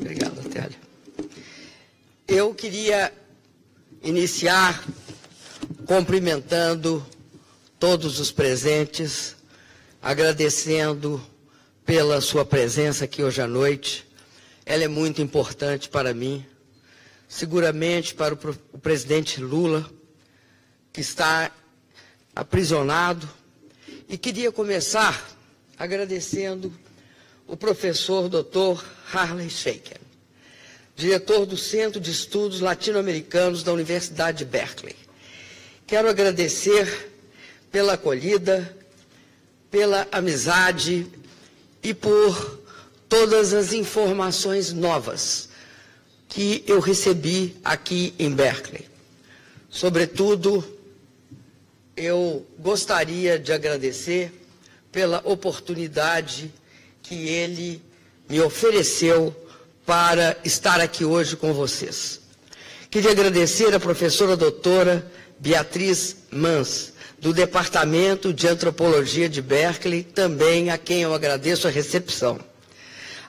Obrigado, Télia. Eu queria iniciar cumprimentando todos os presentes, agradecendo pela sua presença aqui hoje à noite. Ela é muito importante para mim, seguramente para o presidente Lula, que está aprisionado. E queria começar agradecendo o professor Dr. Harley Shaken, diretor do Centro de Estudos Latino-Americanos da Universidade de Berkeley. Quero agradecer pela acolhida, pela amizade e por todas as informações novas que eu recebi aqui em Berkeley. Sobretudo, eu gostaria de agradecer pela oportunidade que ele me ofereceu para estar aqui hoje com vocês. Queria agradecer a professora doutora Beatriz Mans, do Departamento de Antropologia de Berkeley, também a quem eu agradeço a recepção.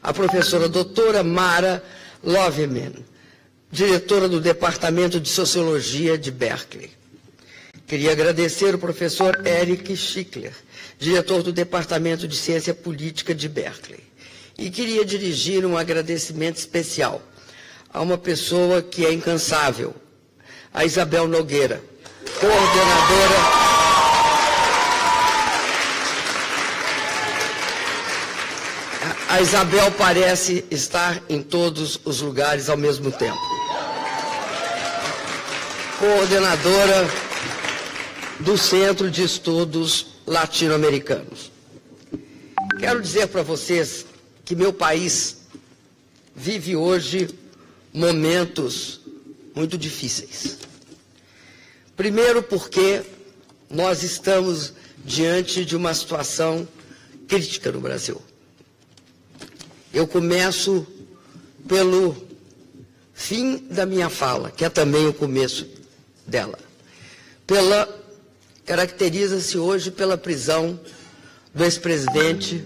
A professora doutora Mara Loveman, diretora do Departamento de Sociologia de Berkeley. Queria agradecer o professor Eric Schickler, diretor do Departamento de Ciência Política de Berkeley. E queria dirigir um agradecimento especial a uma pessoa que é incansável, a Isabel Nogueira, coordenadora... A Isabel parece estar em todos os lugares ao mesmo tempo. Coordenadora do Centro de Estudos Latino-Americanos. Quero dizer para vocês que meu país vive hoje momentos muito difíceis. Primeiro porque nós estamos diante de uma situação crítica no Brasil. Eu começo pelo fim da minha fala, que é também o começo dela. Caracteriza-se hoje pela prisão do ex-presidente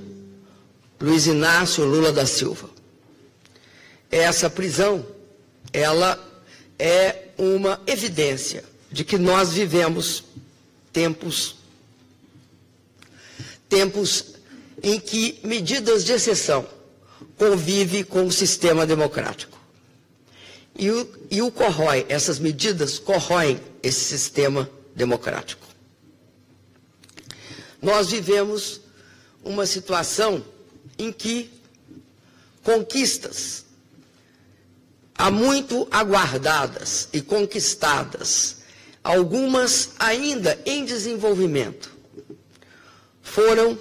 Luiz Inácio Lula da Silva. Essa prisão, ela é uma evidência de que nós vivemos tempos em que medidas de exceção convivem com o sistema democrático. Essas medidas corroem esse sistema democrático. Nós vivemos uma situação em que conquistas há muito aguardadas e conquistadas, algumas ainda em desenvolvimento, foram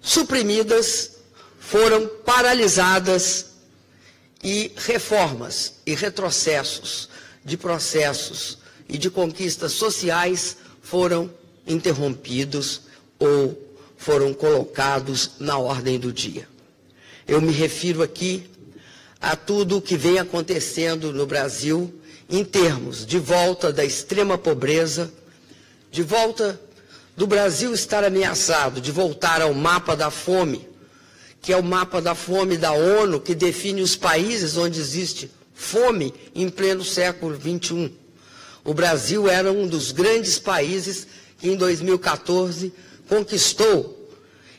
suprimidas, foram paralisadas, e reformas e retrocessos de processos e de conquistas sociais foram interrompidos ou foram colocados na ordem do dia. Eu me refiro aqui a tudo o que vem acontecendo no Brasil em termos de volta da extrema pobreza, de volta do Brasil estar ameaçado, de voltar ao mapa da fome, que é o mapa da fome da ONU, que define os países onde existe fome em pleno século XXI. O Brasil era um dos grandes países que, em 2014, conquistou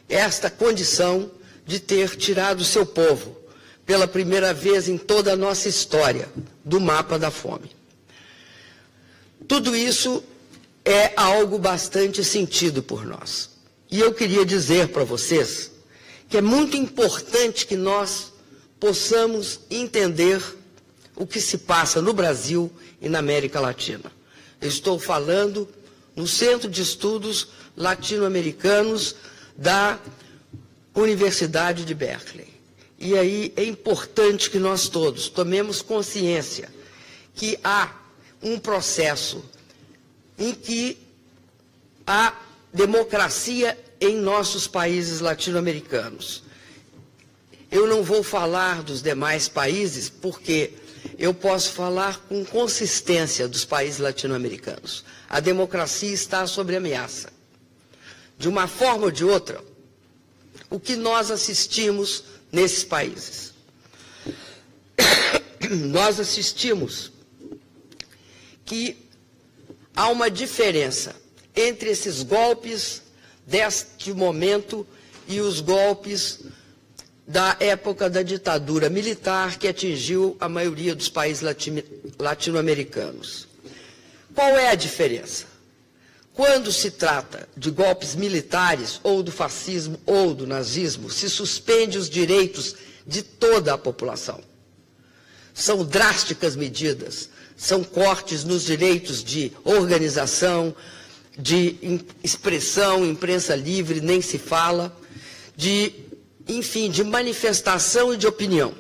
esta condição de ter tirado o seu povo, pela primeira vez em toda a nossa história, do mapa da fome. Tudo isso é algo bastante sentido por nós. E eu queria dizer para vocês que é muito importante que nós possamos entender o que se passa no Brasil e na América Latina. Eu estou falando no Centro de Estudos Latino-Americanos da Universidade de Berkeley. E aí é importante que nós todos tomemos consciência que há um processo em que a democracia em nossos países latino-americanos. Eu não vou falar dos demais países, porque eu posso falar com consistência dos países latino-americanos. A democracia está sob ameaça. De uma forma ou de outra, o que nós assistimos nesses países? nós assistimos que há uma diferença entre esses golpes deste momento e os golpes da época da ditadura militar que atingiu a maioria dos países latino-americanos. Qual é a diferença? Quando se trata de golpes militares, ou do fascismo, ou do nazismo, se suspende os direitos de toda a população. São drásticas medidas, são cortes nos direitos de organização, de expressão, imprensa livre, nem se fala, enfim, de manifestação e de opinião.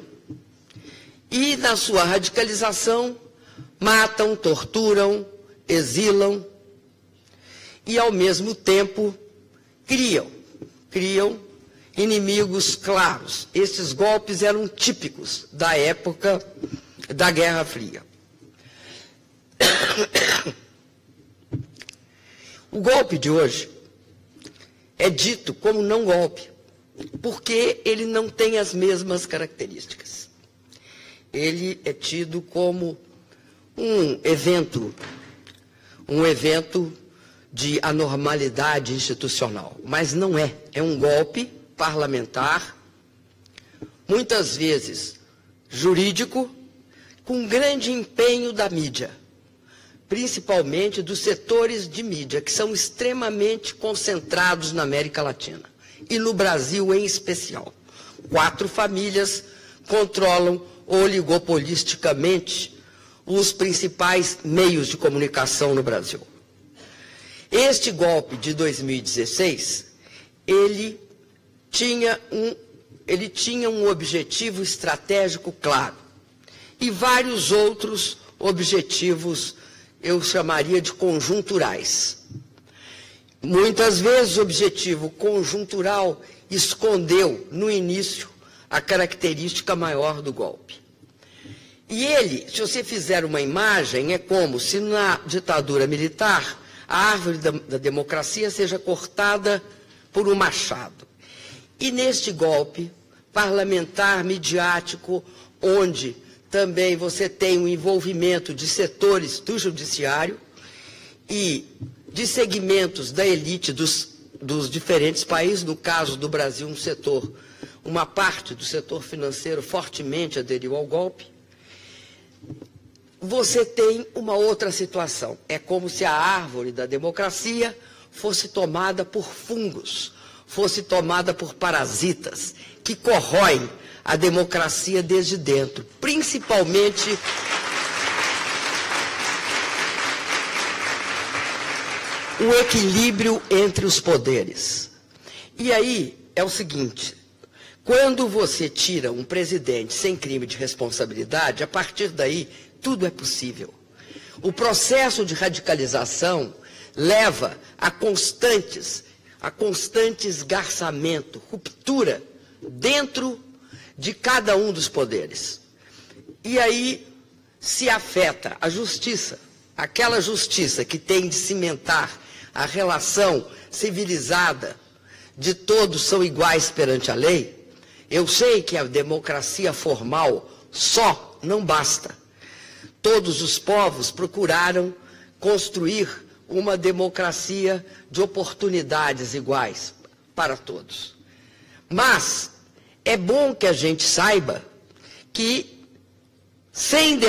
E, na sua radicalização, matam, torturam, exilam e, ao mesmo tempo, criam inimigos claros. Esses golpes eram típicos da época da Guerra Fria. O golpe de hoje é dito como não golpe, porque ele não tem as mesmas características. Ele é tido como um evento de anormalidade institucional, mas não é. É um golpe parlamentar, muitas vezes jurídico, com grande empenho da mídia, principalmente dos setores de mídia, que são extremamente concentrados na América Latina, e no Brasil em especial. 4 famílias controlam oligopolisticamente os principais meios de comunicação no Brasil. Este golpe de 2016, ele tinha um objetivo estratégico claro e vários outros objetivos eu chamaria de conjunturais. Muitas vezes o objetivo conjuntural escondeu no início a característica maior do golpe. E ele, se você fizer uma imagem, é como se na ditadura militar a árvore da democracia seja cortada por um machado. E neste golpe parlamentar, midiático, onde também você tem o envolvimento de setores do judiciário e de segmentos da elite dos diferentes países, no caso do Brasil, uma parte do setor financeiro fortemente aderiu ao golpe, você tem uma outra situação. É como se a árvore da democracia fosse tomada por fungos, fosse tomada por parasitas, que corroem a democracia desde dentro, principalmente o equilíbrio entre os poderes. E aí é o seguinte, quando você tira um presidente sem crime de responsabilidade, a partir daí tudo é possível. O processo de radicalização leva a constante esgarçamento, ruptura dentro de cada um dos poderes. E aí se afeta a justiça, aquela justiça que tem de cimentar a relação civilizada de todos são iguais perante a lei. Eu sei que a democracia formal só não basta. Todos os povos procuraram construir uma democracia de oportunidades iguais para todos. Mas é bom que a gente saiba que sem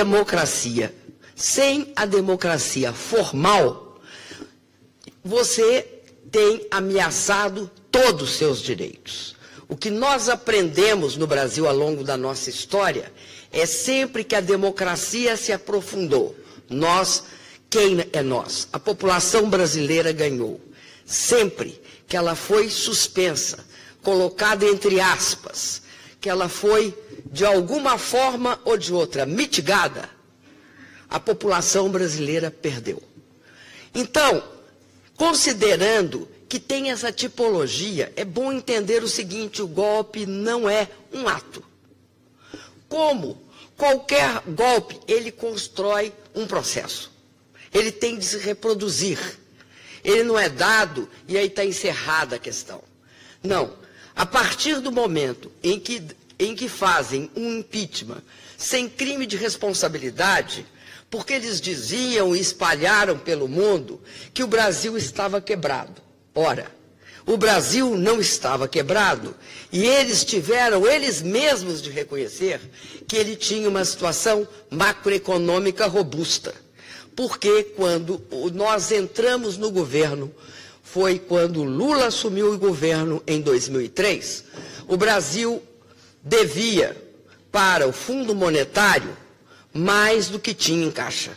a democracia formal, você tem ameaçado todos os seus direitos. O que nós aprendemos no Brasil ao longo da nossa história é sempre que a democracia se aprofundou. Quem é nós? A população brasileira ganhou. Sempre que ela foi suspensa, colocada entre aspas, que ela foi, de alguma forma ou de outra, mitigada, a população brasileira perdeu. Então, considerando que tem essa tipologia, é bom entender o seguinte: o golpe não é um ato. Como qualquer golpe, ele constrói um processo. Ele tem de se reproduzir. Ele não é dado e aí está encerrada a questão. Não. A partir do momento em que em que fazem um impeachment sem crime de responsabilidade, porque eles diziam e espalharam pelo mundo que o Brasil estava quebrado. Ora, o Brasil não estava quebrado e eles tiveram, eles mesmos, de reconhecer que ele tinha uma situação macroeconômica robusta. Porque quando nós entramos no governo, foi quando Lula assumiu o governo em 2003, o Brasil devia para o Fundo Monetário mais do que tinha em caixa.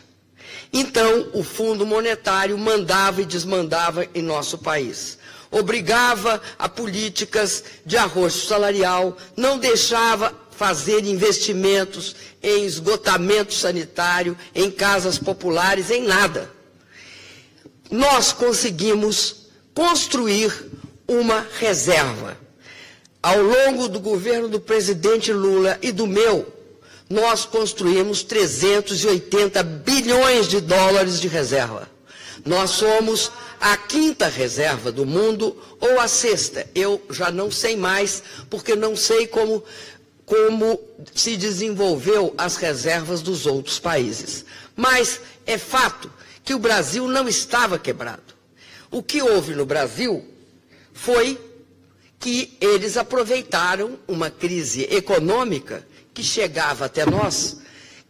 Então, o Fundo Monetário mandava e desmandava em nosso país. Obrigava a políticas de arroxo salarial, não deixava fazer investimentos em esgotamento sanitário, em casas populares, em nada. Nós conseguimos construir uma reserva. Ao longo do governo do presidente Lula e do meu, nós construímos 380 bilhões de dólares de reserva. Nós somos a 5ª reserva do mundo ou a 6ª. Eu já não sei mais, porque não sei como se desenvolveu as reservas dos outros países. Mas é fato que o Brasil não estava quebrado. O que houve no Brasil foi que eles aproveitaram uma crise econômica que chegava até nós,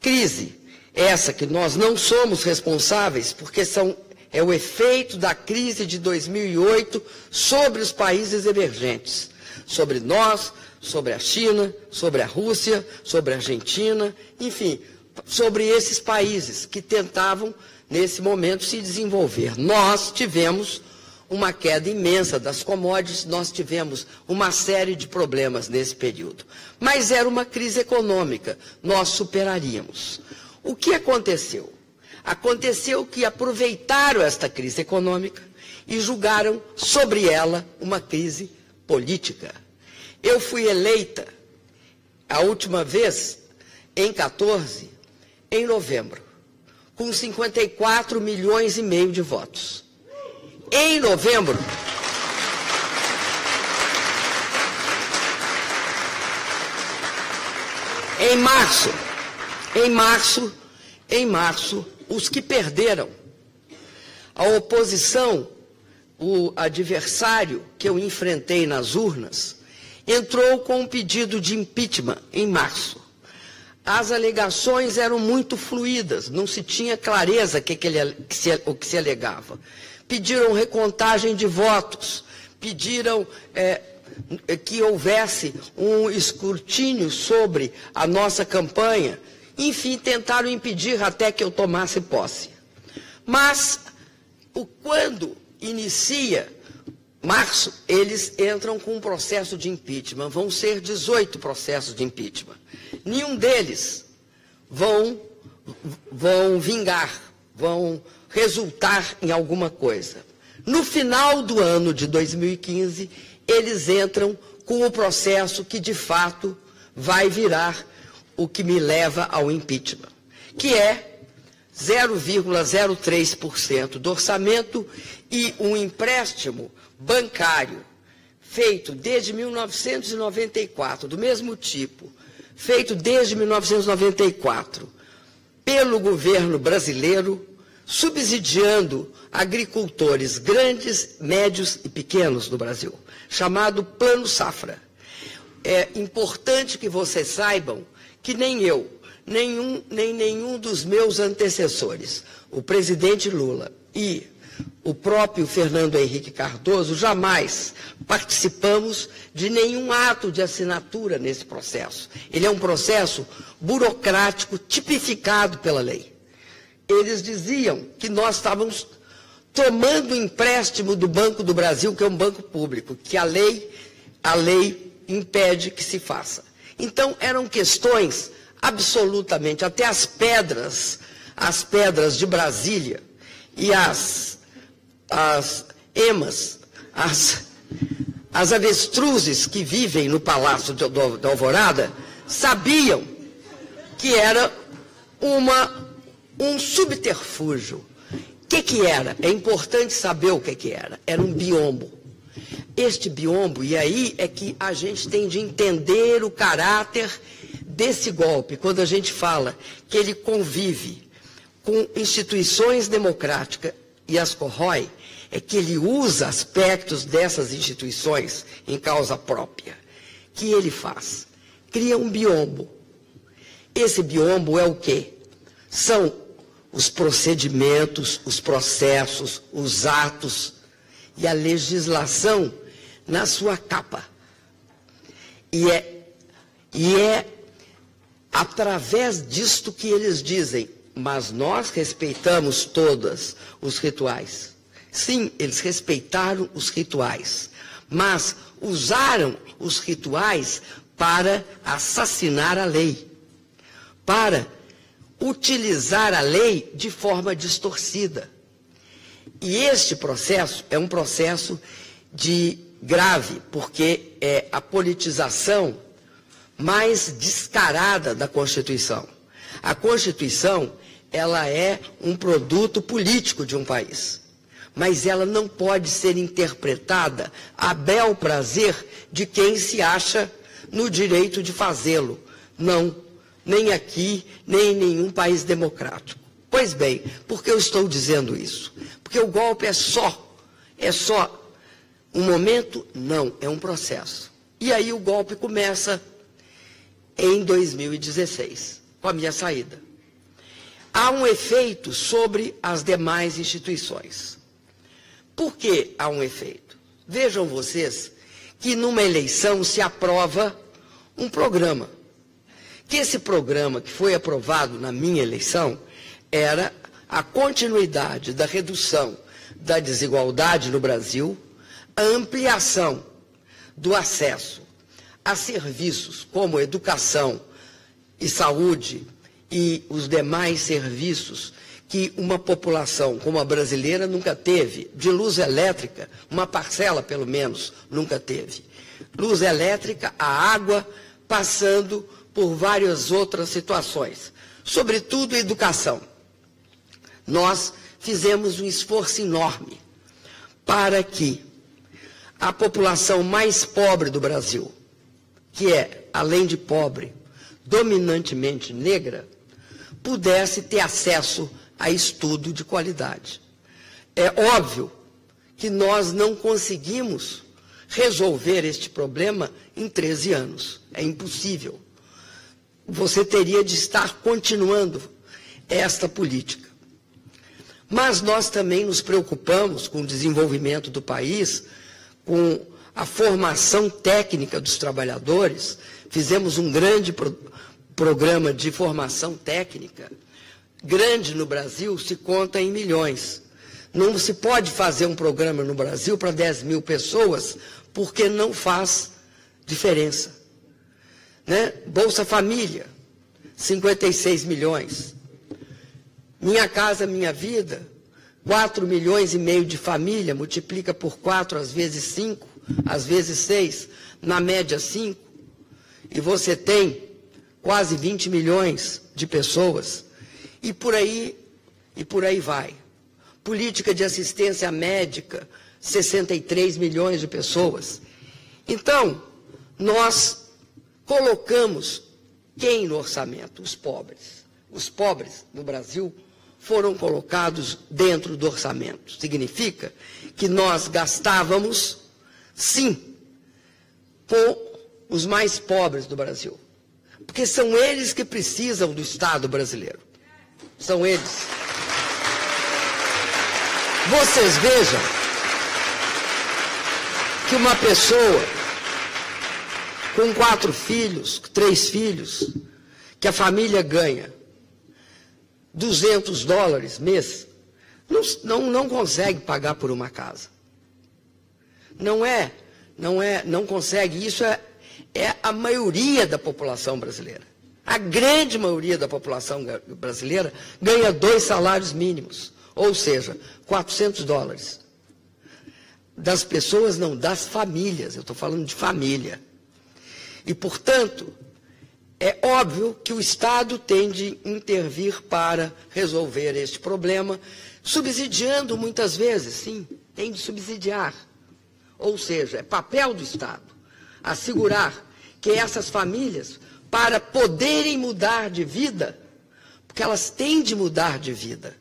crise essa que nós não somos responsáveis, porque é o efeito da crise de 2008 sobre os países emergentes, sobre nós, sobre a China, sobre a Rússia, sobre a Argentina, enfim, sobre esses países que tentavam, nesse momento, se desenvolver. Nós tivemos uma queda imensa das commodities, nós tivemos uma série de problemas nesse período. Mas era uma crise econômica, nós superaríamos. O que aconteceu? Aconteceu que aproveitaram esta crise econômica e julgaram sobre ela uma crise política. Eu fui eleita, a última vez, em 14, em novembro, com 54 milhões e meio de votos. Em novembro, em março, os que perderam, a oposição, o adversário que eu enfrentei nas urnas, entrou com um pedido de impeachment em março. As alegações eram muito fluídas, não se tinha clareza o que se alegava. Pediram recontagem de votos, pediram que houvesse um escrutínio sobre a nossa campanha, enfim, tentaram impedir até que eu tomasse posse. Mas, quando inicia março, eles entram com um processo de impeachment, vão ser 18 processos de impeachment. Nenhum deles vão vingar, vão resultar em alguma coisa. No final do ano de 2015, eles entram com o processo que, de fato, vai virar o que me leva ao impeachment, que é 0,03% do orçamento e um empréstimo bancário feito desde 1994, do mesmo tipo, feito desde 1994, pelo governo brasileiro, subsidiando agricultores grandes, médios e pequenos do Brasil, chamado Plano Safra. É importante que vocês saibam que nem eu, nem nenhum dos meus antecessores, o presidente Lula e o próprio Fernando Henrique Cardoso, jamais participamos de nenhum ato de assinatura nesse processo. Ele é um processo burocrático tipificado pela lei. Eles diziam que nós estávamos tomando empréstimo do Banco do Brasil, que é um banco público, que a lei impede que se faça. Então, eram questões absolutamente, até as pedras de Brasília e as emas, as avestruzes que vivem no Palácio da Alvorada, sabiam que era um subterfúgio. O que era? É importante saber o que era. Era um biombo. este biombo, e aí é que a gente tem de entender o caráter desse golpe, quando a gente fala que ele convive com instituições democráticas e as corrói, é que ele usa aspectos dessas instituições em causa própria. Que ele faz? Cria um biombo. Esse biombo é o quê? São os procedimentos, os processos, os atos e a legislação na sua capa. E é através disto que eles dizem, mas nós respeitamos todos os rituais. Sim, eles respeitaram os rituais, mas usaram os rituais para assassinar a lei, para utilizar a lei de forma distorcida. E este processo é um processo grave, porque é a politização mais descarada da Constituição. A Constituição, ela é um produto político de um país, mas ela não pode ser interpretada a bel prazer de quem se acha no direito de fazê-lo. Não, nem aqui, nem em nenhum país democrático. Pois bem, por que eu estou dizendo isso? Porque o golpe é só um momento? Não, é um processo. E aí o golpe começa em 2016, com a minha saída. Há um efeito sobre as demais instituições. Por que há um efeito? Vejam vocês que numa eleição se aprova um programa. Que esse programa que foi aprovado na minha eleição era a continuidade da redução da desigualdade no Brasil, a ampliação do acesso a serviços como educação e saúde e os demais serviços que uma população como a brasileira nunca teve, de luz elétrica, uma parcela pelo menos nunca teve. Luz elétrica, a água, passando por várias outras situações, sobretudo educação. Nós fizemos um esforço enorme para que a população mais pobre do Brasil, que é, além de pobre, dominantemente negra, pudesse ter acesso a estudo de qualidade. É óbvio que nós não conseguimos resolver este problema em 13 anos. É impossível. Você teria de estar continuando esta política. Mas nós também nos preocupamos com o desenvolvimento do país, com a formação técnica dos trabalhadores. Fizemos um grande programa de formação técnica. Grande no Brasil se conta em milhões. Não se pode fazer um programa no Brasil para 10 mil pessoas, porque não faz diferença. Né? Bolsa Família, 56 milhões. Minha Casa Minha Vida, 4 milhões e meio de família, multiplica por 4, às vezes 5, às vezes 6, na média 5. E você tem quase 20 milhões de pessoas. E por aí vai. Política de assistência médica, 63 milhões de pessoas. Então, nós colocamos quem no orçamento? Os pobres. Os pobres no Brasil foram colocados dentro do orçamento. Significa que nós gastávamos, sim, com os mais pobres do Brasil. Porque são eles que precisam do Estado brasileiro. São eles. Vocês vejam que uma pessoa com 4 filhos, 3 filhos, que a família ganha $200 mês, não consegue pagar por uma casa. Não consegue. Isso é a maioria da população brasileira. A grande maioria da população brasileira ganha 2 salários mínimos, ou seja, $400. Das pessoas, não, das famílias. Eu estou falando de família. E, portanto, é óbvio que o Estado tem de intervir para resolver este problema, subsidiando muitas vezes, sim, tem de subsidiar. Ou seja, é papel do Estado assegurar que essas famílias, para poderem mudar de vida, porque elas têm de mudar de vida,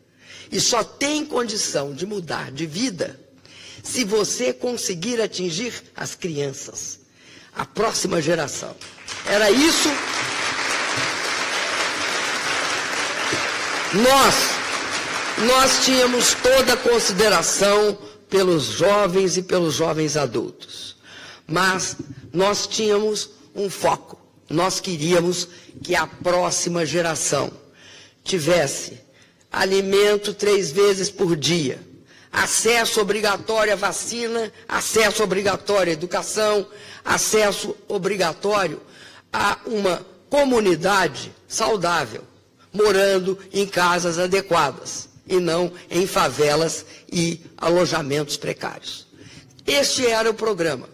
e só tem condição de mudar de vida se você conseguir atingir as crianças, a próxima geração. Era isso. Nós tínhamos toda a consideração pelos jovens e pelos jovens adultos, mas nós tínhamos um foco. Nós queríamos que a próxima geração tivesse alimento 3 vezes por dia, acesso obrigatório à vacina, acesso obrigatório à educação, acesso obrigatório a uma comunidade saudável, morando em casas adequadas e não em favelas e alojamentos precários. Este era o programa.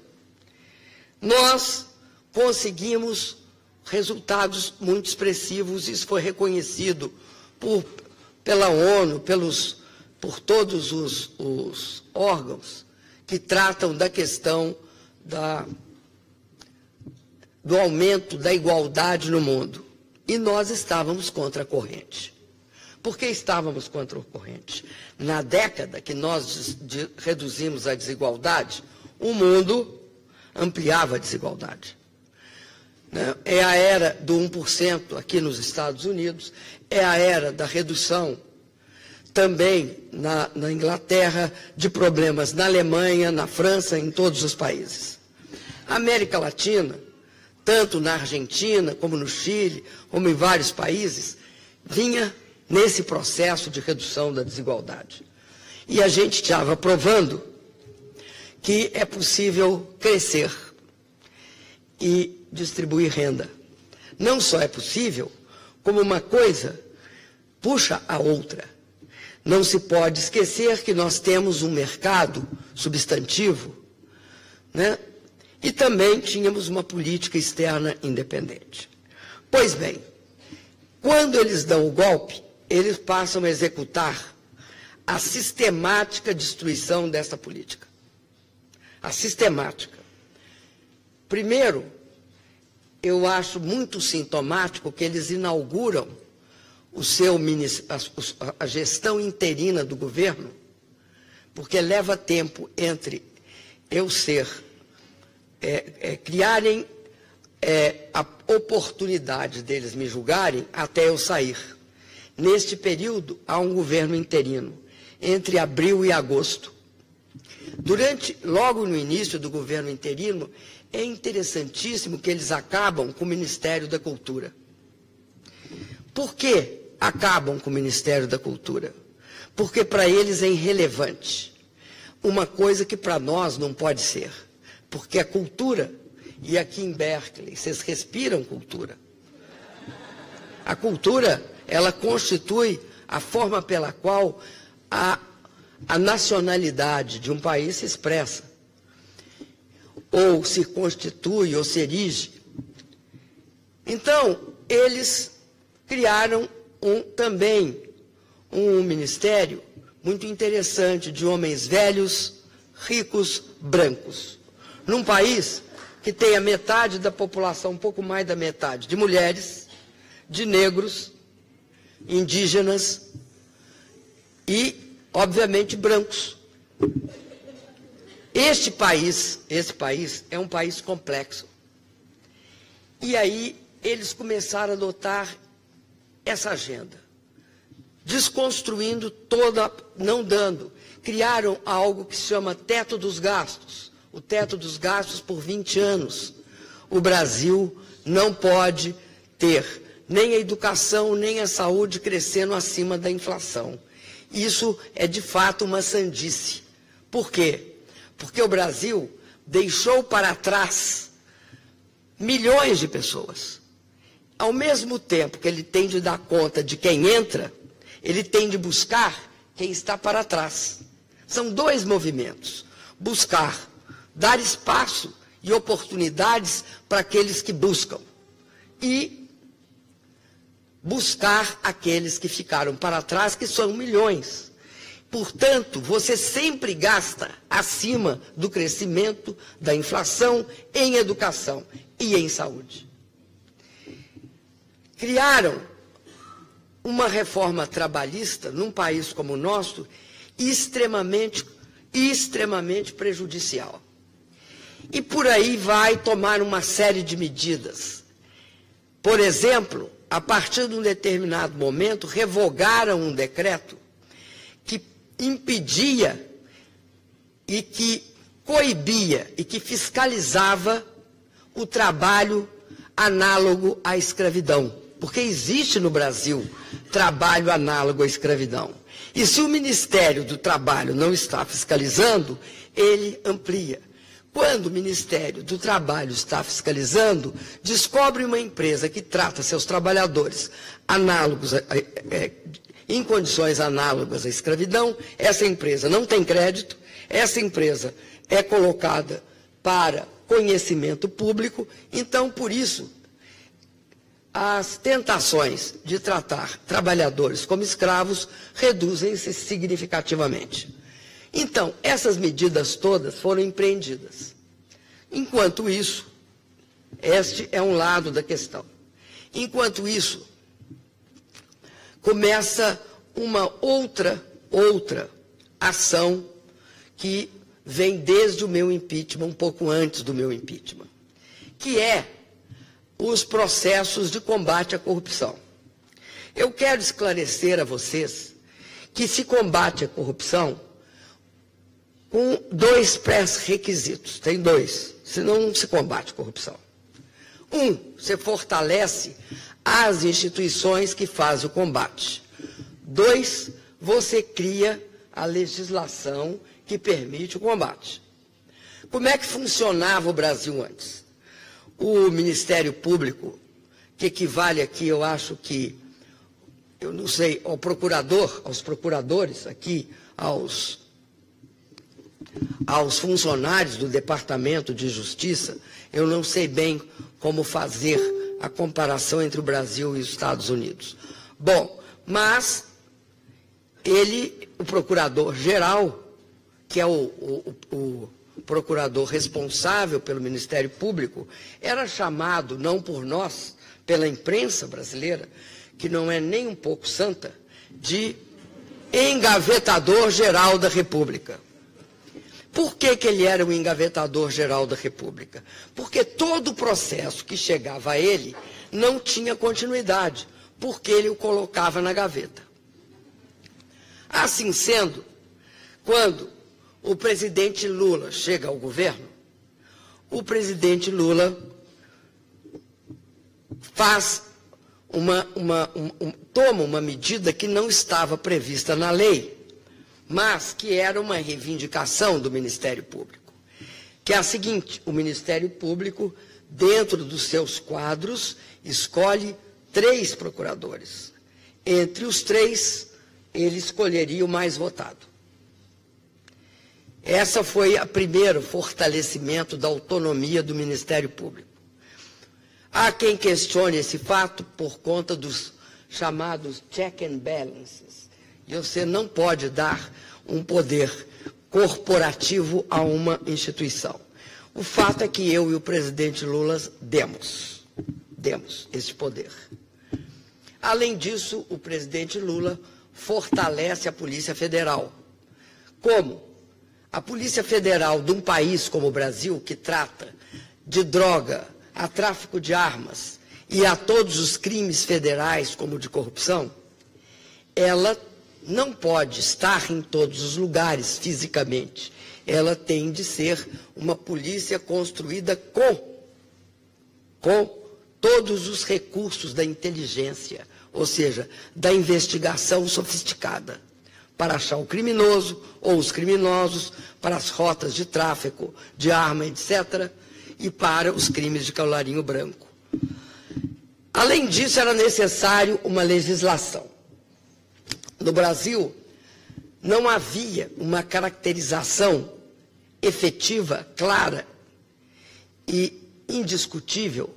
Nós conseguimos resultados muito expressivos, isso foi reconhecido pela ONU, por todos os órgãos que tratam da questão do aumento da igualdade no mundo. E nós estávamos contra a corrente. Por que estávamos contra a corrente? Na década que nós reduzimos a desigualdade, o mundo ampliava a desigualdade. É a era do 1% aqui nos Estados Unidos, é a era da redução também na Inglaterra, de problemas na Alemanha, na França, em todos os países. A América Latina, tanto na Argentina, como no Chile, como em vários países, vinha nesse processo de redução da desigualdade. E a gente estava provando que é possível crescer e distribuir renda. Não só é possível, como uma coisa puxa a outra. Não se pode esquecer que nós temos um mercado substantivo, né? E também tínhamos uma política externa independente. Pois bem, quando eles dão o golpe, eles passam a executar a sistemática destruição dessa política. A sistemática. Primeiro, eu acho muito sintomático que eles inauguram a gestão interina do governo, porque leva tempo entre criarem a oportunidade deles me julgarem até eu sair. Neste período, há um governo interino, entre abril e agosto. Logo no início do governo interino, é interessantíssimo que eles acabam com o Ministério da Cultura. Por que acabam com o Ministério da Cultura? Porque para eles é irrelevante. Uma coisa que para nós não pode ser. Porque a cultura, e aqui em Berkeley, vocês respiram cultura. A cultura, ela constitui a forma pela qual a nacionalidade de um país se expressa, ou se constitui, ou se erige. Então, eles criaram também um ministério muito interessante de homens velhos, ricos, brancos. Num país que tem a metade da população, um pouco mais da metade, de mulheres, de negros, indígenas e, obviamente, brancos. Esse país é um país complexo. E aí eles começaram a adotar essa agenda, desconstruindo criaram algo que se chama teto dos gastos. O teto dos gastos por 20 anos. O Brasil não pode ter nem a educação, nem a saúde crescendo acima da inflação. Isso é, de fato, uma sandice. Por quê? Porque o Brasil deixou para trás milhões de pessoas. Ao mesmo tempo que ele tem de dar conta de quem entra, ele tem de buscar quem está para trás. São dois movimentos. Buscar, dar espaço e oportunidades para aqueles que buscam. E buscar aqueles que ficaram para trás, que são milhões. Portanto, você sempre gasta acima do crescimento da inflação em educação e em saúde. Criaram uma reforma trabalhista num país como o nosso extremamente prejudicial. E por aí vai tomar uma série de medidas. Por exemplo, a partir de um determinado momento, revogaram um decreto que impedia e que coibia e que fiscalizava o trabalho análogo à escravidão. Porque existe no Brasil trabalho análogo à escravidão. E se o Ministério do Trabalho não está fiscalizando, ele amplia. Quando o Ministério do Trabalho está fiscalizando, descobre uma empresa que trata seus trabalhadores análogos em condições análogas à escravidão, essa empresa não tem crédito, essa empresa é colocada para conhecimento público, então, por isso, as tentações de tratar trabalhadores como escravos reduzem-se significativamente. Então, essas medidas todas foram empreendidas. Enquanto isso, este é um lado da questão. Enquanto isso, começa uma outra ação que vem desde o meu impeachment, um pouco antes do meu impeachment, que é os processos de combate à corrupção. Eu quero esclarecer a vocês que se combate a corrupção com dois pré-requisitos. Tem dois, senão não se combate a corrupção. Um, você fortalece as instituições que fazem o combate. Dois, você cria a legislação que permite o combate. Como é que funcionava o Brasil antes? O Ministério Público, que equivale aqui, eu acho que, eu não sei, ao procurador, aos procuradores aqui, aos funcionários do Departamento de Justiça, eu não sei bem como fazer a comparação entre o Brasil e os Estados Unidos. Bom, mas ele, o procurador-geral, que é o procurador responsável pelo Ministério Público, era chamado, não por nós, pela imprensa brasileira, que não é nem um pouco santa, de engavetador-geral da República. Por que ele era o engavetador-geral da República? Porque todo o processo que chegava a ele não tinha continuidade, porque ele o colocava na gaveta. Assim sendo, quando o presidente Lula chega ao governo, o presidente Lula toma uma medida que não estava prevista na lei, mas que era uma reivindicação do Ministério Público, que é a seguinte: o Ministério Público, dentro dos seus quadros, escolhe 3 procuradores. Entre os 3, ele escolheria o mais votado. Essa foi o primeiro fortalecimento da autonomia do Ministério Público. Há quem questione esse fato por conta dos chamados check and balances. E você não pode dar um poder corporativo a uma instituição. O fato é que eu e o presidente Lula demos esse poder. Além disso, o presidente Lula fortalece a Polícia Federal. Como? A Polícia Federal de um país como o Brasil, que trata de droga, a tráfico de armas e a todos os crimes federais, como de corrupção, ela não pode estar em todos os lugares fisicamente. Ela tem de ser uma polícia construída com todos os recursos da inteligência, ou seja, da investigação sofisticada, para achar o criminoso ou os criminosos, para as rotas de tráfico de arma, etc., e para os crimes de colarinho branco. Além disso, era necessário uma legislação. No Brasil, não havia uma caracterização efetiva, clara e indiscutível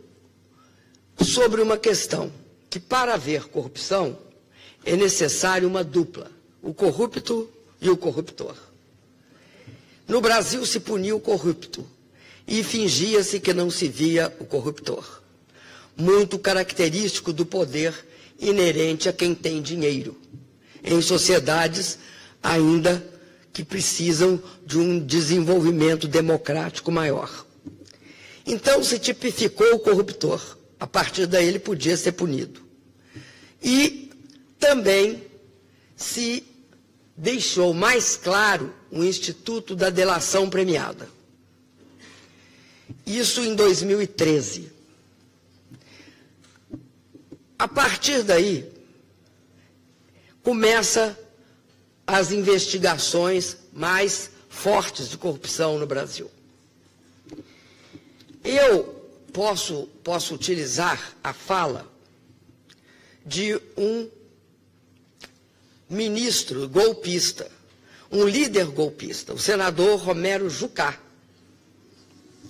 sobre uma questão que, para haver corrupção, é necessário uma dupla: o corrupto e o corruptor. No Brasil se punia o corrupto e fingia-se que não se via o corruptor. Muito característico do poder inerente a quem tem dinheiro, em sociedades ainda que precisam de um desenvolvimento democrático maior. Então se tipificou o corruptor. A partir daí ele podia ser punido. E também se deixou mais claro o Instituto da Delação Premiada. Isso em 2013. A partir daí, começa as investigações mais fortes de corrupção no Brasil. Eu posso utilizar a fala de um ministro golpista, um líder golpista, o senador Romero Jucá,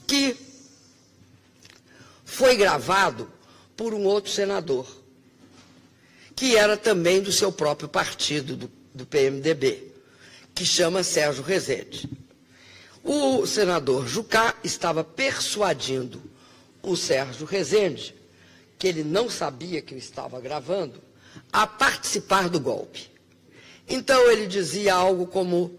que foi gravado por um outro senador, que era também do seu próprio partido, do PMDB, que chama Sérgio Rezende. O senador Jucá estava persuadindo o Sérgio Rezende, que ele não sabia que eu estava gravando, a participar do golpe. Então ele dizia algo como: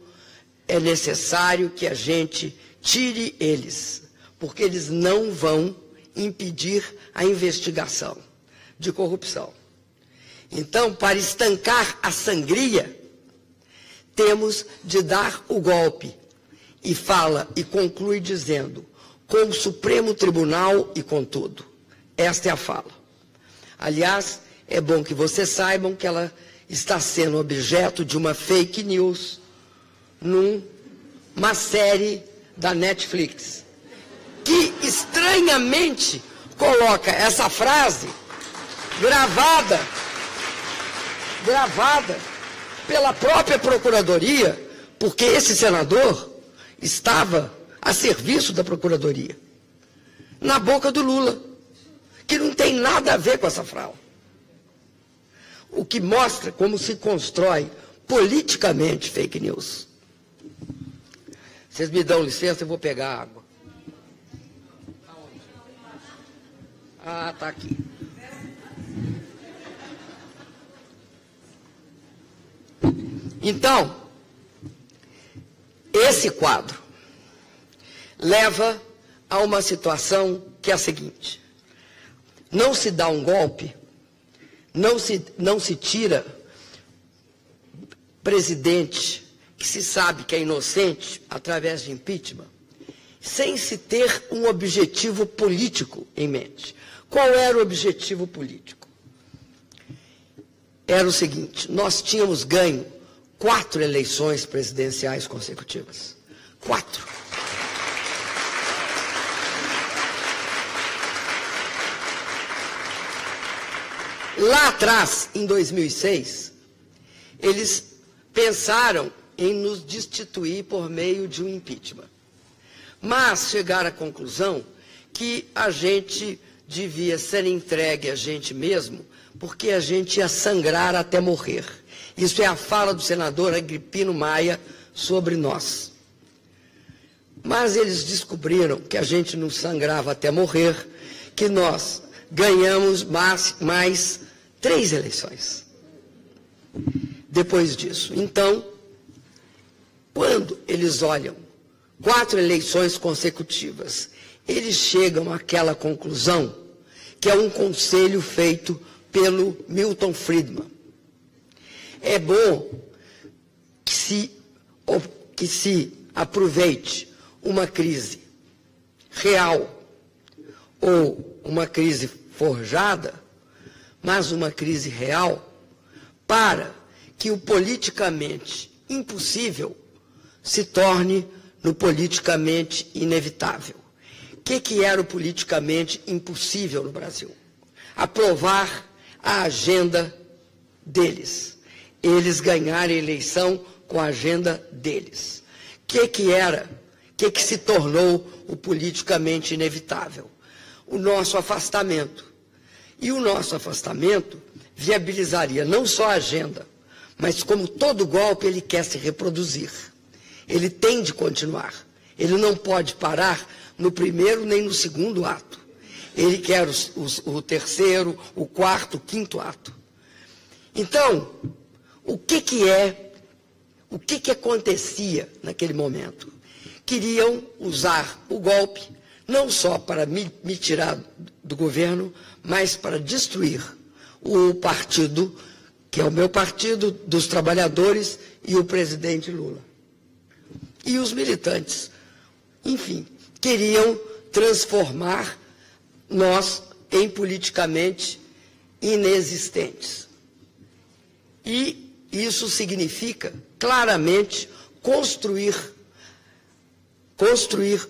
é necessário que a gente tire eles, porque eles não vão impedir a investigação de corrupção. Então, para estancar a sangria, temos de dar o golpe. E fala e conclui dizendo: com o Supremo Tribunal e com tudo. Esta é a fala. Aliás, é bom que vocês saibam que ela está sendo objeto de uma fake news numa série da Netflix, que estranhamente coloca essa frase gravada pela própria Procuradoria, porque esse senador estava a serviço da Procuradoria, na boca do Lula, que não tem nada a ver com essa fala. O que mostra como se constrói politicamente fake news. Vocês me dão licença, eu vou pegar água. Ah, está aqui. Então, esse quadro leva a uma situação que é a seguinte: não se dá um golpe, não se tira presidente que se sabe que é inocente através de impeachment, sem se ter um objetivo político em mente. Qual era o objetivo político? Era o seguinte: nós tínhamos ganho 4 eleições presidenciais consecutivas. 4. Lá atrás, em 2006, eles pensaram em nos destituir por meio de um impeachment. Mas chegaram à conclusão que a gente devia ser entregue a gente mesmo, porque a gente ia sangrar até morrer. Isso é a fala do senador Agripino Maia sobre nós. Mas eles descobriram que a gente não sangrava até morrer, que nós ganhamos mais 3 eleições depois disso. Então, quando eles olham 4 eleições consecutivas, eles chegam àquela conclusão, que é um conselho feito pelo Milton Friedman. É bom que se aproveite uma crise real ou uma crise forjada, mas uma crise real, para que o politicamente impossível se torne no politicamente inevitável. O que era o politicamente impossível no Brasil? Aprovar a agenda deles. Eles ganharem a eleição com a agenda deles. O que se tornou o politicamente inevitável? O nosso afastamento. E o nosso afastamento viabilizaria não só a agenda, Mas, como todo golpe, ele quer se reproduzir. Ele tem de continuar. Ele não pode parar no primeiro nem no segundo ato. Ele quer o terceiro, o quarto, o quinto ato. Então, o que acontecia naquele momento? Queriam usar o golpe não só para me tirar do governo, mas para destruir o partido, que é o meu partido, dos trabalhadores, e o presidente Lula. E os militantes, enfim, queriam transformar nós em politicamente inexistentes. E isso significa, claramente, construir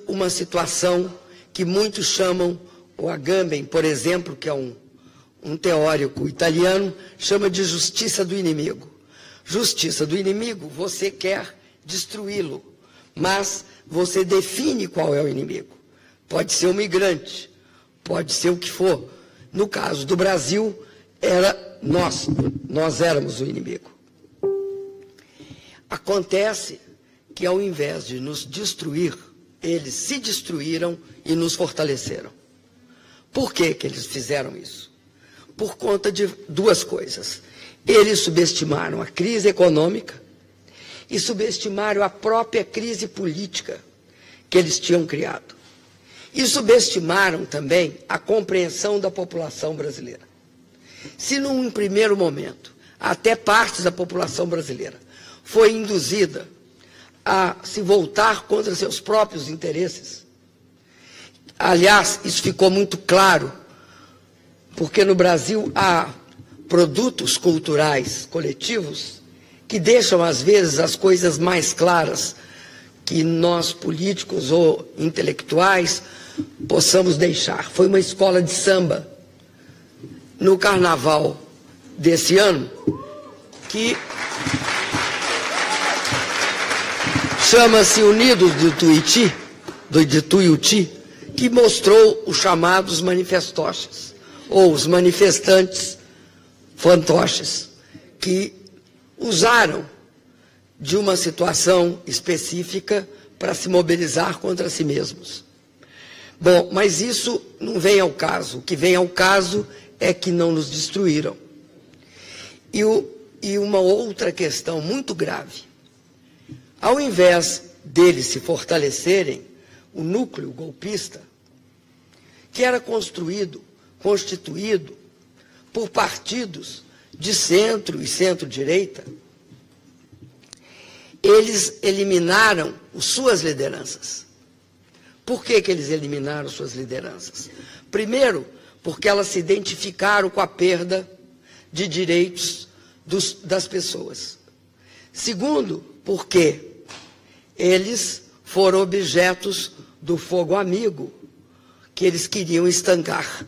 uma situação que muitos chamam, o Agamben, por exemplo, que é um teórico italiano, chama de justiça do inimigo. Justiça do inimigo, você quer destruí-lo, mas você define qual é o inimigo. Pode ser um migrante, pode ser o que for. No caso do Brasil, nós éramos o inimigo. Acontece que, ao invés de nos destruir, eles se destruíram e nos fortaleceram. Por que eles fizeram isso? Por conta de duas coisas. Eles subestimaram a crise econômica e subestimaram a própria crise política que eles tinham criado. E subestimaram também a compreensão da população brasileira. Se num primeiro momento, até parte da população brasileira foi induzida a se voltar contra seus próprios interesses, aliás, isso ficou muito claro, porque no Brasil há produtos culturais coletivos que deixam, às vezes, as coisas mais claras que nós, políticos ou intelectuais, possamos deixar. Foi uma escola de samba no carnaval desse ano que chama-se Unidos de Tuiuti, que mostrou os chamados manifestoches, ou os manifestantes fantoches, que usaram de uma situação específica para se mobilizar contra si mesmos. Bom, mas isso não vem ao caso. O que vem ao caso é que não nos destruíram. E uma outra questão muito grave. Ao invés deles se fortalecerem, o núcleo golpista, que era constituído por partidos de centro e centro-direita, eles eliminaram suas lideranças. Por que eles eliminaram suas lideranças? Primeiro, porque elas se identificaram com a perda de direitos das pessoas. Segundo, porque eles foram objetos do fogo amigo que eles queriam estancar.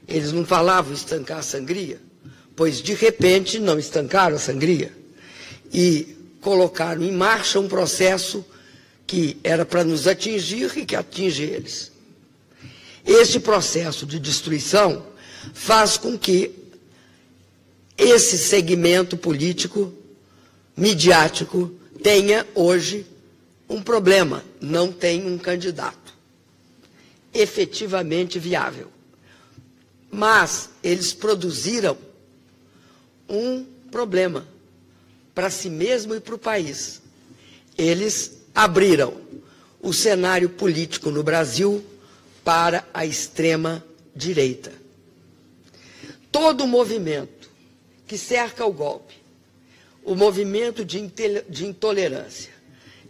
Eles não falavam estancar a sangria, pois de repente não estancaram a sangria e colocaram em marcha um processo que era para nos atingir e que atinge eles. Esse processo de destruição faz com que esse segmento político, midiático, tenha hoje um problema, não tem um candidato efetivamente viável. Mas eles produziram um problema para si mesmo e para o país. Eles abriram o cenário político no Brasil para a extrema-direita. Todo o movimento que cerca o golpe, o movimento de intolerância,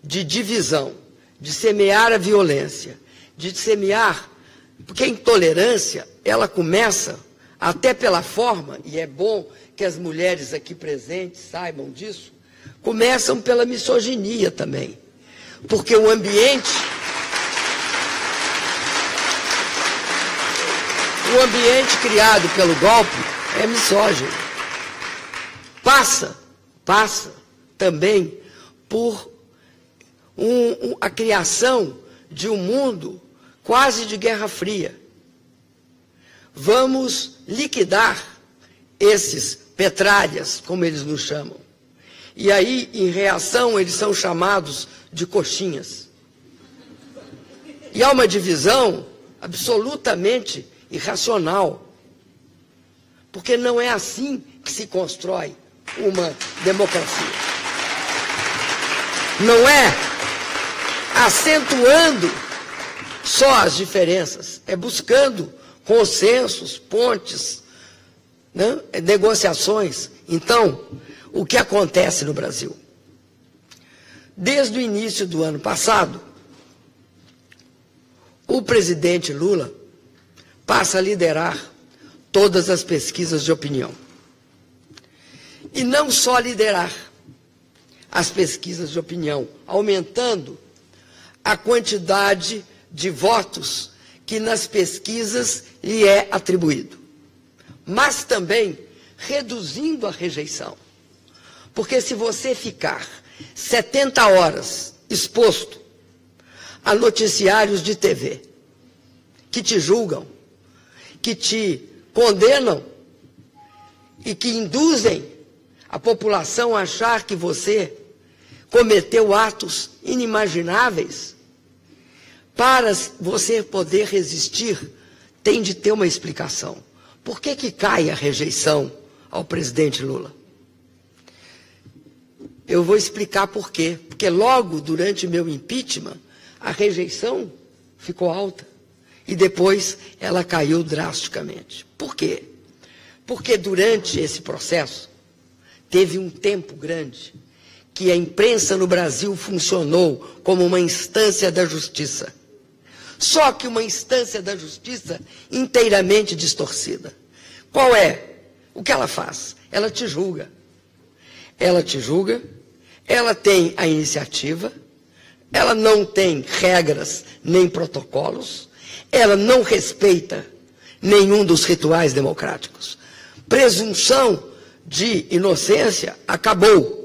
de divisão, de semear a violência, de semear... Porque a intolerância, ela começa, até pela forma, e é bom que as mulheres aqui presentes saibam disso, começam pela misoginia também. Porque o ambiente criado pelo golpe é misógino. Passa também por a criação de um mundo quase de Guerra Fria. Vamos liquidar esses petralhas, como eles nos chamam. E aí, em reação, eles são chamados de coxinhas. E há uma divisão absolutamente irracional, porque não é assim que se constrói uma democracia. Não é acentuando só as diferenças, é buscando consensos, pontes, né? Negociações. Então, o que acontece no Brasil? Desde o início do ano passado, o presidente Lula passa a liderar todas as pesquisas de opinião. E não só liderar as pesquisas de opinião, aumentando a quantidade de votos que nas pesquisas lhe é atribuído, mas também reduzindo a rejeição. Porque se você ficar 70 horas exposto a noticiários de TV que te julgam, que te condenam e que induzem a população a achar que você cometeu atos inimagináveis, para você poder resistir, tem de ter uma explicação. Por que que cai a rejeição ao presidente Lula? Eu vou explicar por quê. Porque logo durante meu impeachment, a rejeição ficou alta e depois ela caiu drasticamente. Por quê? Porque durante esse processo teve um tempo grande que a imprensa no Brasil funcionou como uma instância da justiça. Só que uma instância da justiça inteiramente distorcida. Qual é? O que ela faz? Ela te julga. Ela te julga, ela tem a iniciativa, ela não tem regras nem protocolos, ela não respeita nenhum dos rituais democráticos. Presunção de inocência acabou.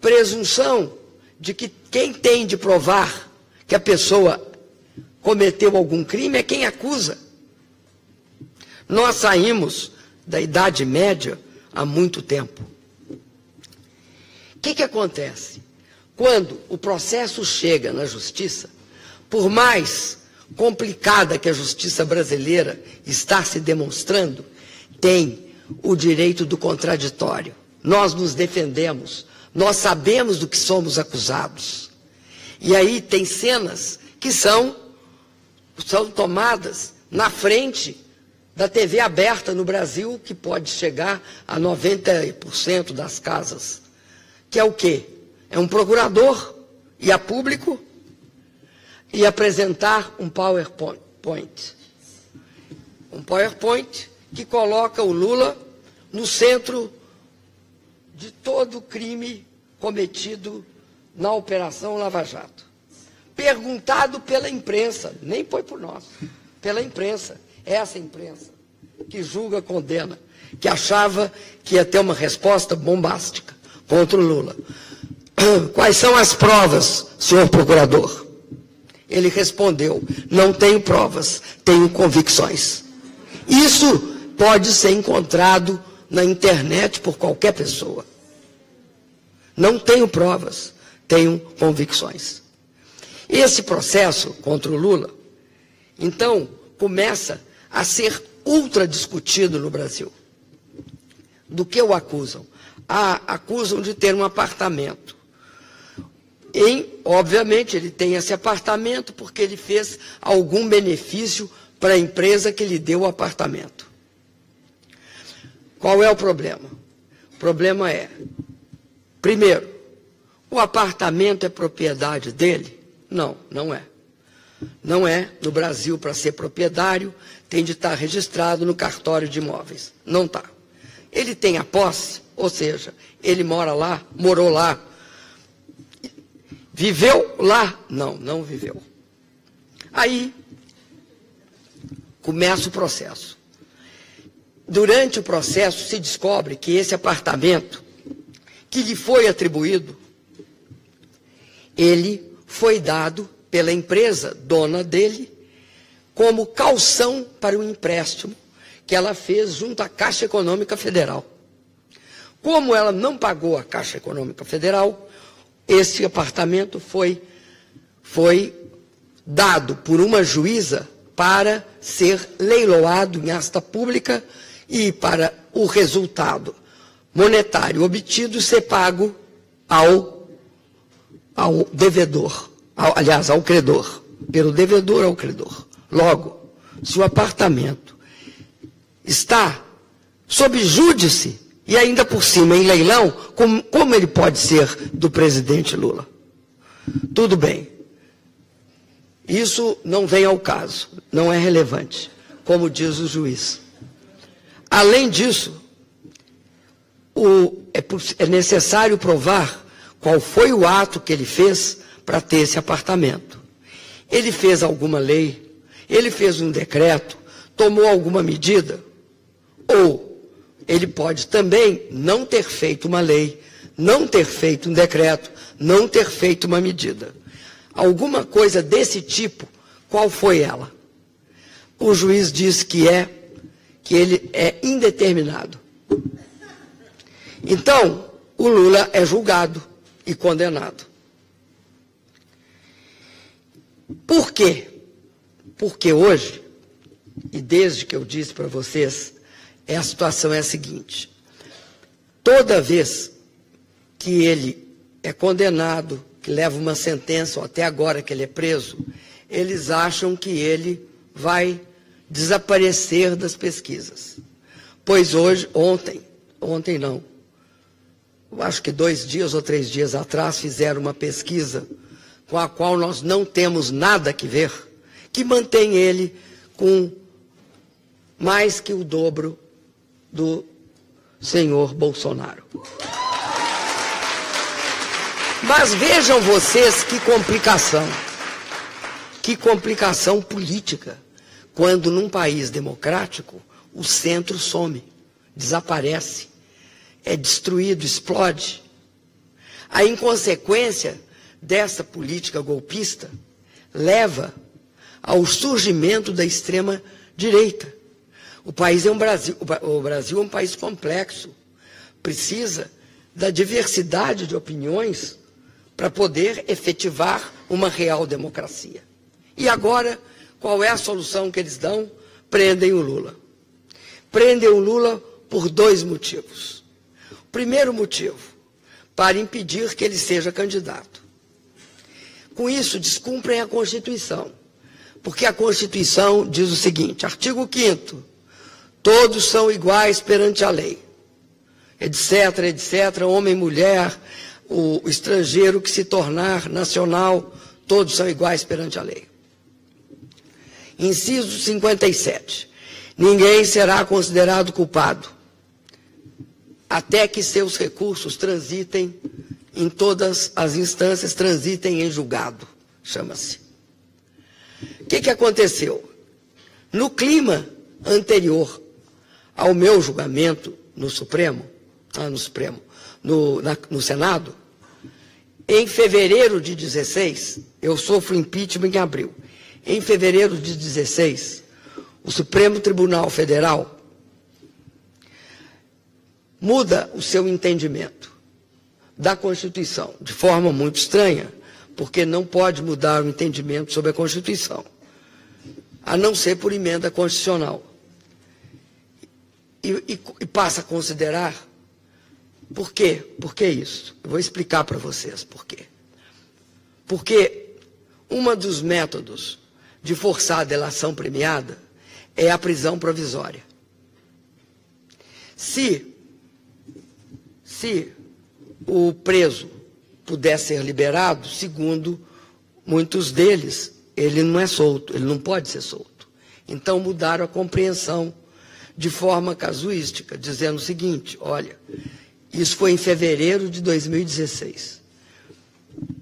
Presunção de que quem tem de provar que a pessoa cometeu algum crime é quem acusa. Nós saímos da Idade Média há muito tempo. O que acontece? Quando o processo chega na justiça, por mais complicada que a justiça brasileira está se demonstrando, tem o direito do contraditório. Nós nos defendemos, nós sabemos do que somos acusados. E aí tem cenas que são tomadas na frente da TV aberta no Brasil, que pode chegar a 90% das casas. Que é o quê? É um procurador ir a público e apresentar um PowerPoint. Um PowerPoint que coloca o Lula no centro de todo crime cometido na Operação Lava Jato. Perguntado pela imprensa, nem foi por nós, pela imprensa, essa imprensa que julga, condena, que achava que ia ter uma resposta bombástica contra o Lula. Quais são as provas, senhor procurador? Ele respondeu, não tenho provas, tenho convicções. Isso pode ser encontrado na internet por qualquer pessoa. Não tenho provas, tenho convicções. Esse processo contra o Lula, então, começa a ser ultra discutido no Brasil. Do que o acusam? Acusam de ter um apartamento. Obviamente, ele tem esse apartamento porque ele fez algum benefício para a empresa que lhe deu o apartamento. Qual é o problema? O problema é, primeiro, o apartamento é propriedade dele? Não, não é. Não é. No Brasil, para ser proprietário, tem de estar registrado no cartório de imóveis. Não está. Ele tem a posse, ou seja, ele mora lá, morou lá. Viveu lá? Não, não viveu. Aí, começa o processo. Durante o processo, se descobre que esse apartamento que lhe foi atribuído, ele foi dado pela empresa dona dele como caução para o empréstimo que ela fez junto à Caixa Econômica Federal. Como ela não pagou a Caixa Econômica Federal, esse apartamento foi dado por uma juíza para ser leiloado em asta pública e para o resultado monetário obtido ser pago ao devedor, aliás, ao credor, pelo devedor ao credor. Logo, se o apartamento está sob júdice e ainda por cima em leilão, como ele pode ser do presidente Lula? Tudo bem. Isso não vem ao caso, não é relevante, como diz o juiz. Além disso, é necessário provar qual foi o ato que ele fez para ter esse apartamento. Ele fez alguma lei, ele fez um decreto, tomou alguma medida, ou ele pode também não ter feito uma lei, não ter feito um decreto, não ter feito uma medida. Alguma coisa desse tipo, qual foi ela? O juiz diz que ele é indeterminado. Então, o Lula é julgado e condenado. Por quê? Porque hoje, e desde que eu disse para vocês, a situação é a seguinte: toda vez que ele é condenado, que leva uma sentença, ou até agora que ele é preso, eles acham que ele vai desaparecer das pesquisas. Pois ontem não, eu acho que 2 dias ou 3 dias atrás fizeram uma pesquisa com a qual nós não temos nada que ver, que mantém ele com mais que o dobro do senhor Bolsonaro. Mas vejam vocês que complicação política, quando num país democrático o centro some, desaparece, é destruído, explode. A inconsequência dessa política golpista leva ao surgimento da extrema-direita. O Brasil é um país complexo, precisa da diversidade de opiniões para poder efetivar uma real democracia. E agora, qual é a solução que eles dão? Prendem o Lula. Prendem o Lula por 2 motivos. O primeiro motivo, para impedir que ele seja candidato. Com isso, descumprem a Constituição, porque a Constituição diz o seguinte, artigo 5º, todos são iguais perante a lei, etc., etc., homem, mulher, o estrangeiro que se tornar nacional, todos são iguais perante a lei. Inciso 57. Ninguém será considerado culpado até que seus recursos transitem em todas as instâncias, transitem em julgado, chama-se. O que aconteceu? No clima anterior ao meu julgamento no Senado, em fevereiro de 16, eu sofro impeachment em abril. Em fevereiro de 16, o Supremo Tribunal Federal muda o seu entendimento da Constituição, de forma muito estranha, porque não pode mudar o entendimento sobre a Constituição, a não ser por emenda constitucional. E passa a considerar, por quê? Por que isso? Eu vou explicar para vocês por quê. Porque um dos métodos de forçar a delação premiada é a prisão provisória. Se o preso puder ser liberado, segundo muitos deles, ele não é solto, ele não pode ser solto. Então mudaram a compreensão de forma casuística, dizendo o seguinte, olha, isso foi em fevereiro de 2016.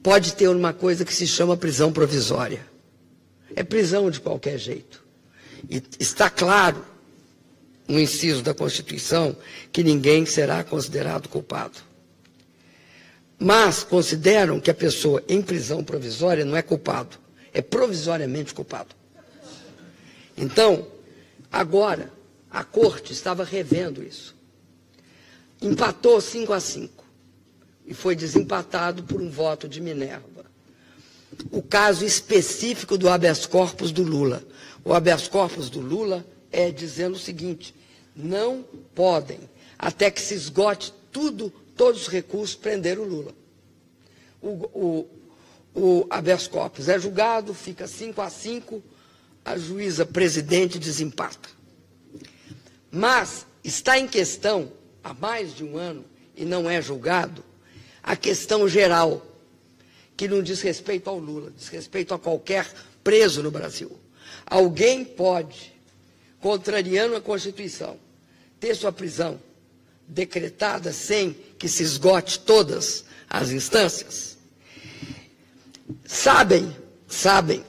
Pode ter uma coisa que se chama prisão provisória. É prisão de qualquer jeito. E está claro no inciso da Constituição que ninguém será considerado culpado. Mas consideram que a pessoa em prisão provisória não é culpado, é provisoriamente culpado. Então, agora, A corte estava revendo isso. Empatou 5-5 e foi desempatado por um voto de Minerva. O caso específico do habeas corpus do Lula. O habeas corpus do Lula é dizendo o seguinte: não podem, até que se esgote todos os recursos, prender o Lula. O habeas corpus é julgado, fica 5-5, a juíza presidente desempata. Mas está em questão, há mais de um ano, e não é julgado, a questão geral, que não diz respeito ao Lula, diz respeito a qualquer preso no Brasil. Alguém pode, contrariando a Constituição, ter sua prisão decretada sem que se esgote todas as instâncias? Sabem,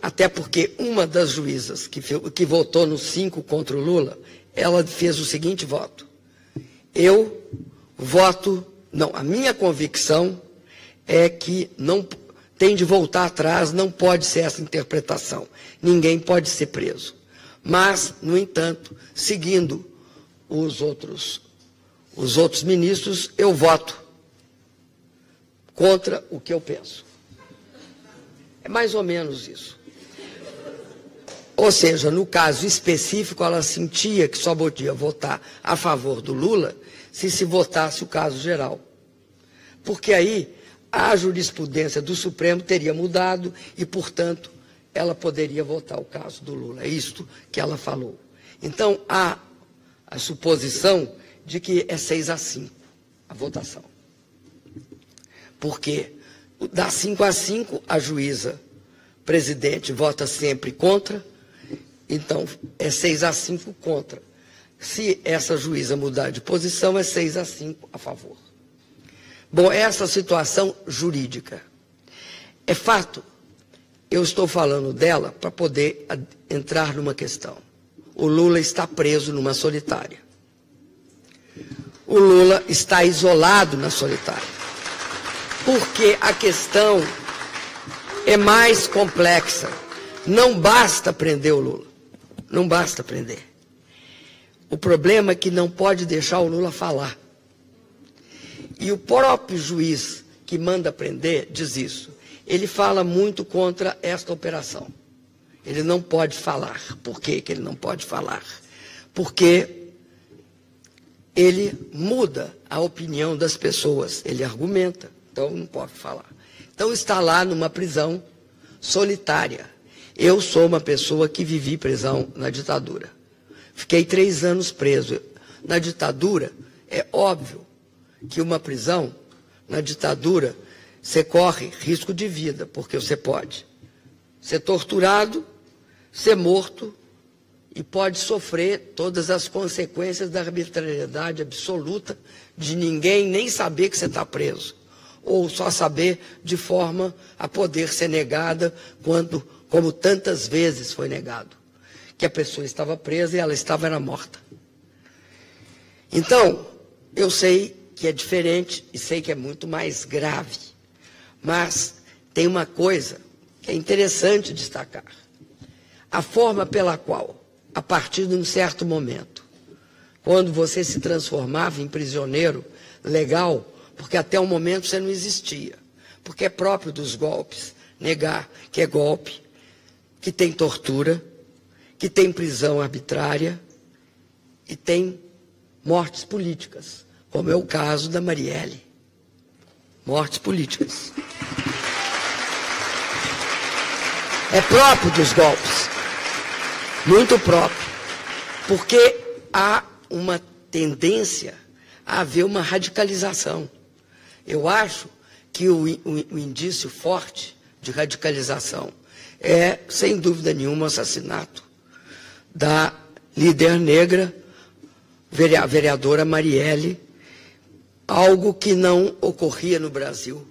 até porque uma das juízas que votou no 5 contra o Lula, ela fez o seguinte voto: eu voto, não, a minha convicção é que não tem de voltar atrás, não pode ser essa interpretação. Ninguém pode ser preso. Mas, no entanto, seguindo os outros ministros, eu voto contra o que eu penso. É mais ou menos isso. Ou seja, no caso específico, ela sentia que só podia votar a favor do Lula se votasse o caso geral. Porque aí a jurisprudência do Supremo teria mudado e, portanto, ela poderia votar o caso do Lula. É isto que ela falou. Então, há a suposição de que é 6-5 a votação. Porque dá 5-5, a juíza presidente vota sempre contra, então é 6-5 contra. Se essa juíza mudar de posição, é 6-5 a favor. Bom, essa situação jurídica é fato. Eu estou falando dela para poder entrar numa questão. O Lula está preso numa solitária. O Lula está isolado na solitária. Porque a questão é mais complexa. Não basta prender o Lula. Não basta prender. O problema é que não pode deixar o Lula falar. E o próprio juiz que manda prender diz isso. Ele fala muito contra esta operação. Ele não pode falar. Por que ele não pode falar? Porque ele muda a opinião das pessoas. Ele argumenta. Então não pode falar. Então está lá numa prisão solitária. Eu sou uma pessoa que vivi prisão na ditadura. Fiquei 3 anos preso. Na ditadura, é óbvio que uma prisão, na ditadura, você corre risco de vida, porque você pode ser torturado, ser morto e pode sofrer todas as consequências da arbitrariedade absoluta de ninguém nem saber que você está preso, ou só saber de forma a poder ser negada, como tantas vezes foi negado, que a pessoa estava presa e ela era morta. Então, eu sei que é diferente e sei que é muito mais grave, mas tem uma coisa que é interessante destacar. A forma pela qual, a partir de um certo momento, quando você se transformava em prisioneiro legal, porque até o momento você não existia, porque é próprio dos golpes negar que é golpe, que tem tortura, que tem prisão arbitrária e tem mortes políticas, como é o caso da Marielle. Mortes políticas. É próprio dos golpes, muito próprio, porque há uma tendência a haver uma radicalização. Eu acho que o indício forte de radicalização é, sem dúvida nenhuma, o assassinato da líder negra, a vereadora Marielle, algo que não ocorria no Brasil.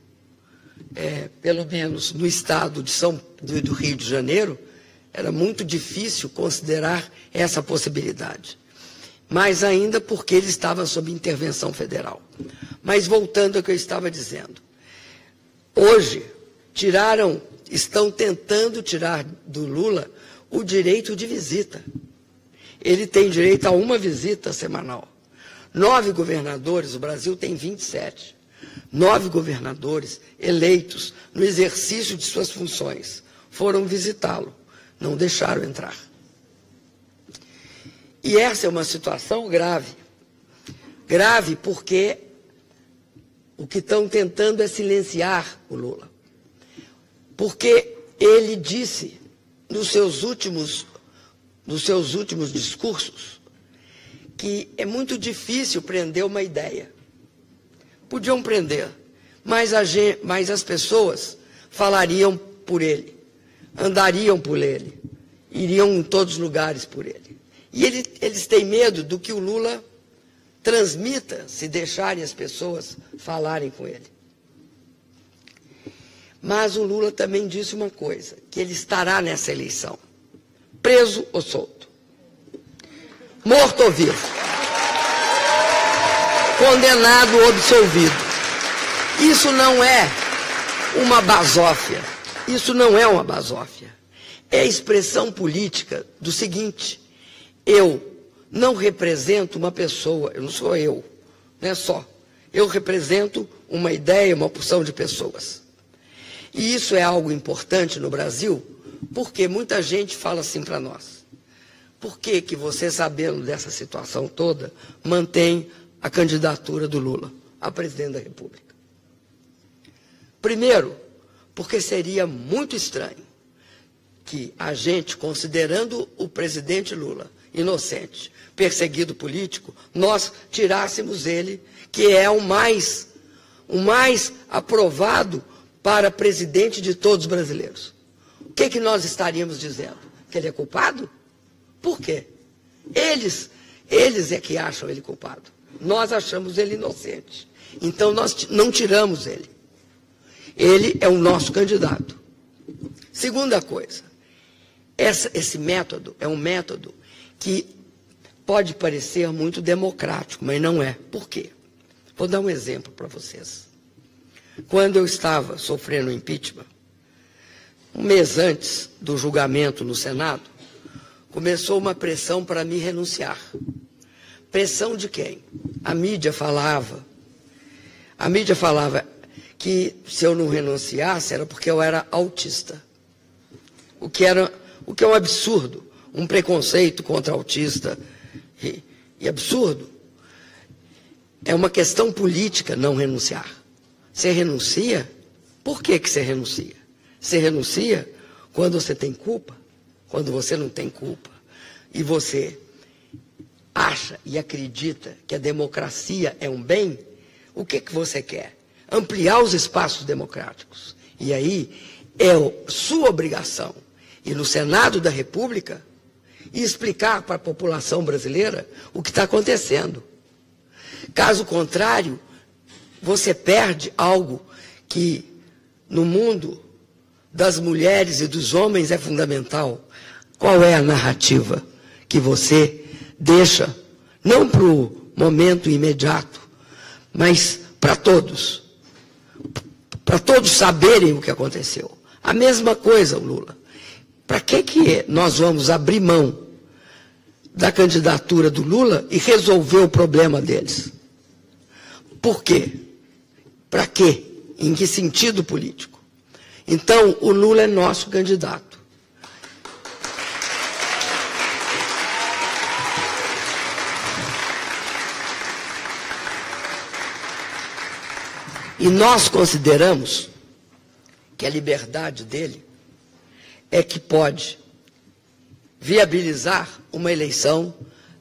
Pelo menos no estado do Rio de Janeiro, era muito difícil considerar essa possibilidade. Mais ainda porque ele estava sob intervenção federal. Mas voltando ao que eu estava dizendo, hoje estão tentando tirar do Lula o direito de visita. ele tem direito a uma visita semanal. 9 governadores, o Brasil tem 27. 9 governadores eleitos no exercício de suas funções foram visitá-lo, não deixaram entrar. E essa é uma situação grave. Grave porque o que estão tentando é silenciar o Lula. Porque ele disse nos seus últimos discursos que é muito difícil prender uma ideia. Podiam prender, mas as pessoas falariam por ele, andariam por ele, iriam em todos os lugares por ele. E eles têm medo do que o Lula transmita se deixarem as pessoas falarem com ele. Mas o Lula também disse uma coisa, que ele estará nessa eleição, preso ou solto, morto ou vivo, condenado ou absolvido. Isso não é uma basófia, isso não é uma basófia. É a expressão política do seguinte: eu não represento uma pessoa, eu não sou eu, não é só. Eu represento uma ideia, uma porção de pessoas. E isso é algo importante no Brasil, porque muita gente fala assim para nós: por que que você, sabendo dessa situação toda, mantém a candidatura do Lula a presidente da República? Primeiro, porque seria muito estranho que a gente, considerando o presidente Lula inocente, perseguido político, nós tirássemos ele, que é o mais aprovado para presidente de todos os brasileiros. O que nós estaríamos dizendo? Que ele é culpado? Por quê? Eles é que acham ele culpado. Nós achamos ele inocente. Então nós não tiramos ele. Ele é o nosso candidato. Segunda coisa, esse método é um método que pode parecer muito democrático, mas não é. Por quê? Vou dar um exemplo para vocês. Quando eu estava sofrendo impeachment, um mês antes do julgamento no Senado, começou uma pressão para me renunciar. Pressão de quem? A mídia falava que se eu não renunciasse era porque eu era autista. O que é um absurdo, um preconceito contra autista e absurdo. É uma questão política não renunciar. Você renuncia? Por que você renuncia? Você renuncia quando você tem culpa, quando você não tem culpa. E você acha e acredita que a democracia é um bem, o que você quer? Ampliar os espaços democráticos. E aí é sua obrigação ir no Senado da República e explicar para a população brasileira o que está acontecendo. Caso contrário, você perde algo que no mundo das mulheres e dos homens é fundamental. Qual é a narrativa que você deixa, não para o momento imediato, mas para todos saberem o que aconteceu? A mesma coisa, o Lula. Para que nós vamos abrir mão da candidatura do Lula e resolver o problema deles? Por quê? Para quê? Em que sentido político? Então, o Lula é nosso candidato. E nós consideramos que a liberdade dele é que pode viabilizar uma eleição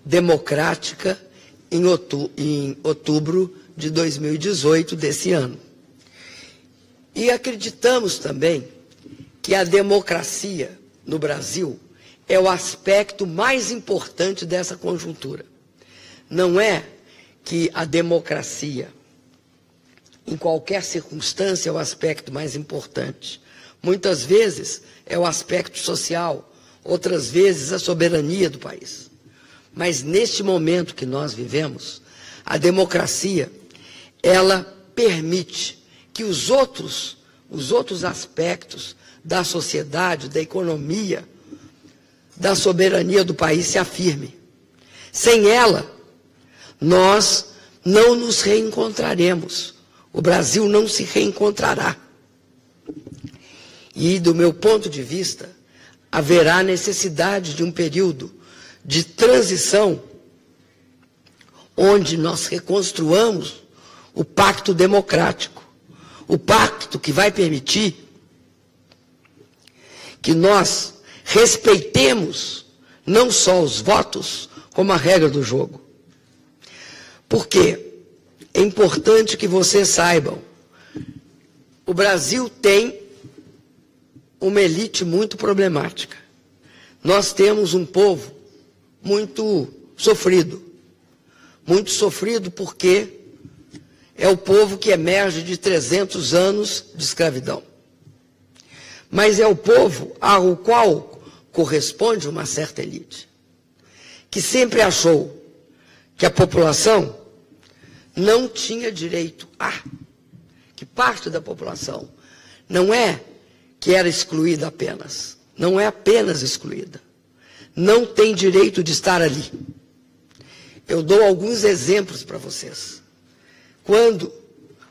democrática em outubro de 2018 desse ano. E acreditamos também que a democracia no Brasil é o aspecto mais importante dessa conjuntura. Não é que a democracia, em qualquer circunstância, é o aspecto mais importante. Muitas vezes é o aspecto social, outras vezes a soberania do país. Mas neste momento que nós vivemos, a democracia, ela permite que os outros aspectos da sociedade, da economia, da soberania do país se afirmem. Sem ela, nós não nos reencontraremos. O Brasil não se reencontrará. E, do meu ponto de vista, haverá necessidade de um período de transição onde nós reconstruamos o pacto democrático, o pacto que vai permitir que nós respeitemos não só os votos, como a regra do jogo. Porque é importante que vocês saibam, o Brasil tem uma elite muito problemática. Nós temos um povo muito sofrido porque é o povo que emerge de 300 anos de escravidão. Mas é o povo ao qual corresponde uma certa elite, que sempre achou que a população não tinha direito que parte da população não é que era excluída apenas, não é apenas excluída, não tem direito de estar ali. Eu dou alguns exemplos para vocês. Quando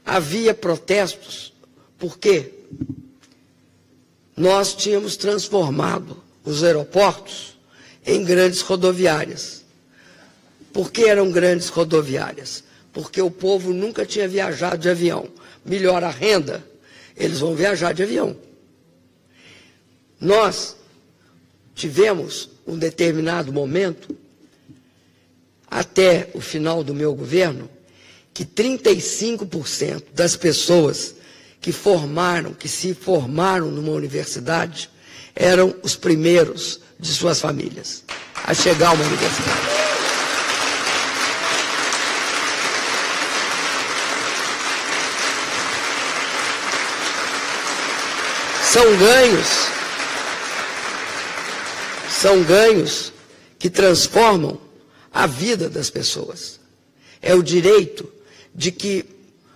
havia protestos, por quê? Nós tínhamos transformado os aeroportos em grandes rodoviárias. Por que eram grandes rodoviárias? Porque o povo nunca tinha viajado de avião. Melhora a renda, eles vão viajar de avião. Nós tivemos um determinado momento, até o final do meu governo, que 35% das pessoas que se formaram numa universidade eram os primeiros de suas famílias a chegar a uma universidade. São ganhos que transformam a vida das pessoas. É o direito de que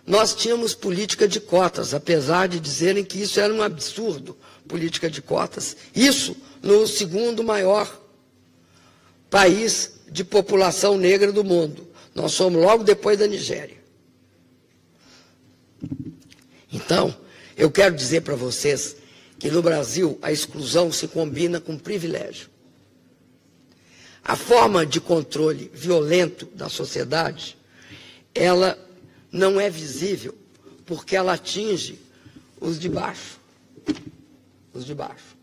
nós tínhamos política de cotas, apesar de dizerem que isso era um absurdo, política de cotas. Isso no segundo maior país de população negra do mundo. Nós somos logo depois da Nigéria. Então, eu quero dizer para vocês que no Brasil a exclusão se combina com privilégio. A forma de controle violento da sociedade, ela não é visível porque ela atinge os de baixo. Os de baixo.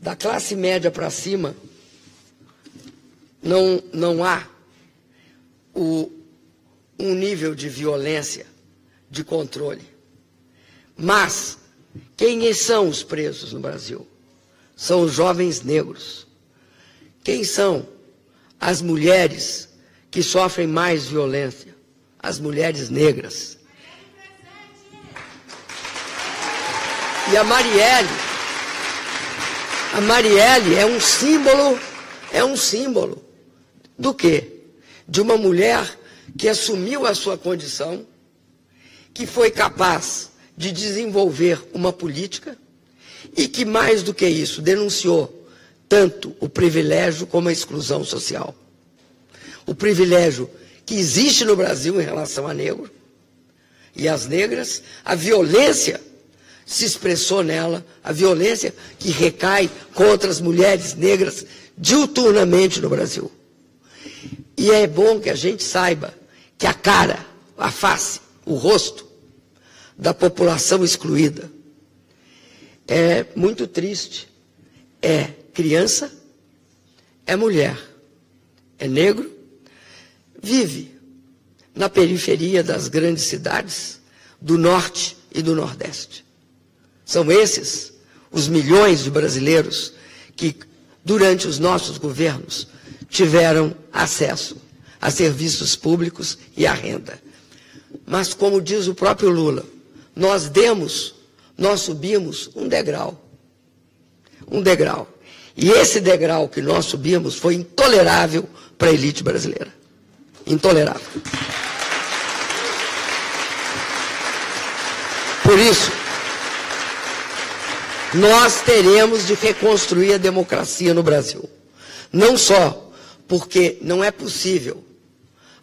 Da classe média para cima, não há um nível de violência, de controle. Mas quem são os presos no Brasil? São os jovens negros. Quem são as mulheres que sofrem mais violência? As mulheres negras. E a Marielle é um símbolo do quê? De uma mulher que assumiu a sua condição, que foi capaz de desenvolver uma política e que, mais do que isso, denunciou tanto o privilégio como a exclusão social. O privilégio que existe no Brasil em relação a negro e as negras, a violência se expressou nela, a violência que recai contra as mulheres negras diuturnamente no Brasil. E é bom que a gente saiba que a cara, a face, o rosto da população excluída é muito triste. É criança, é mulher, é negro, vive na periferia das grandes cidades do norte e do nordeste. São esses os milhões de brasileiros que, durante os nossos governos, tiveram acesso a serviços públicos e à renda. Mas, como diz o próprio Lula, nós subimos um degrau. Um degrau. E esse degrau que nós subimos foi intolerável para a elite brasileira. Intolerável. Por isso, nós teremos de reconstruir a democracia no Brasil. Não só porque não é possível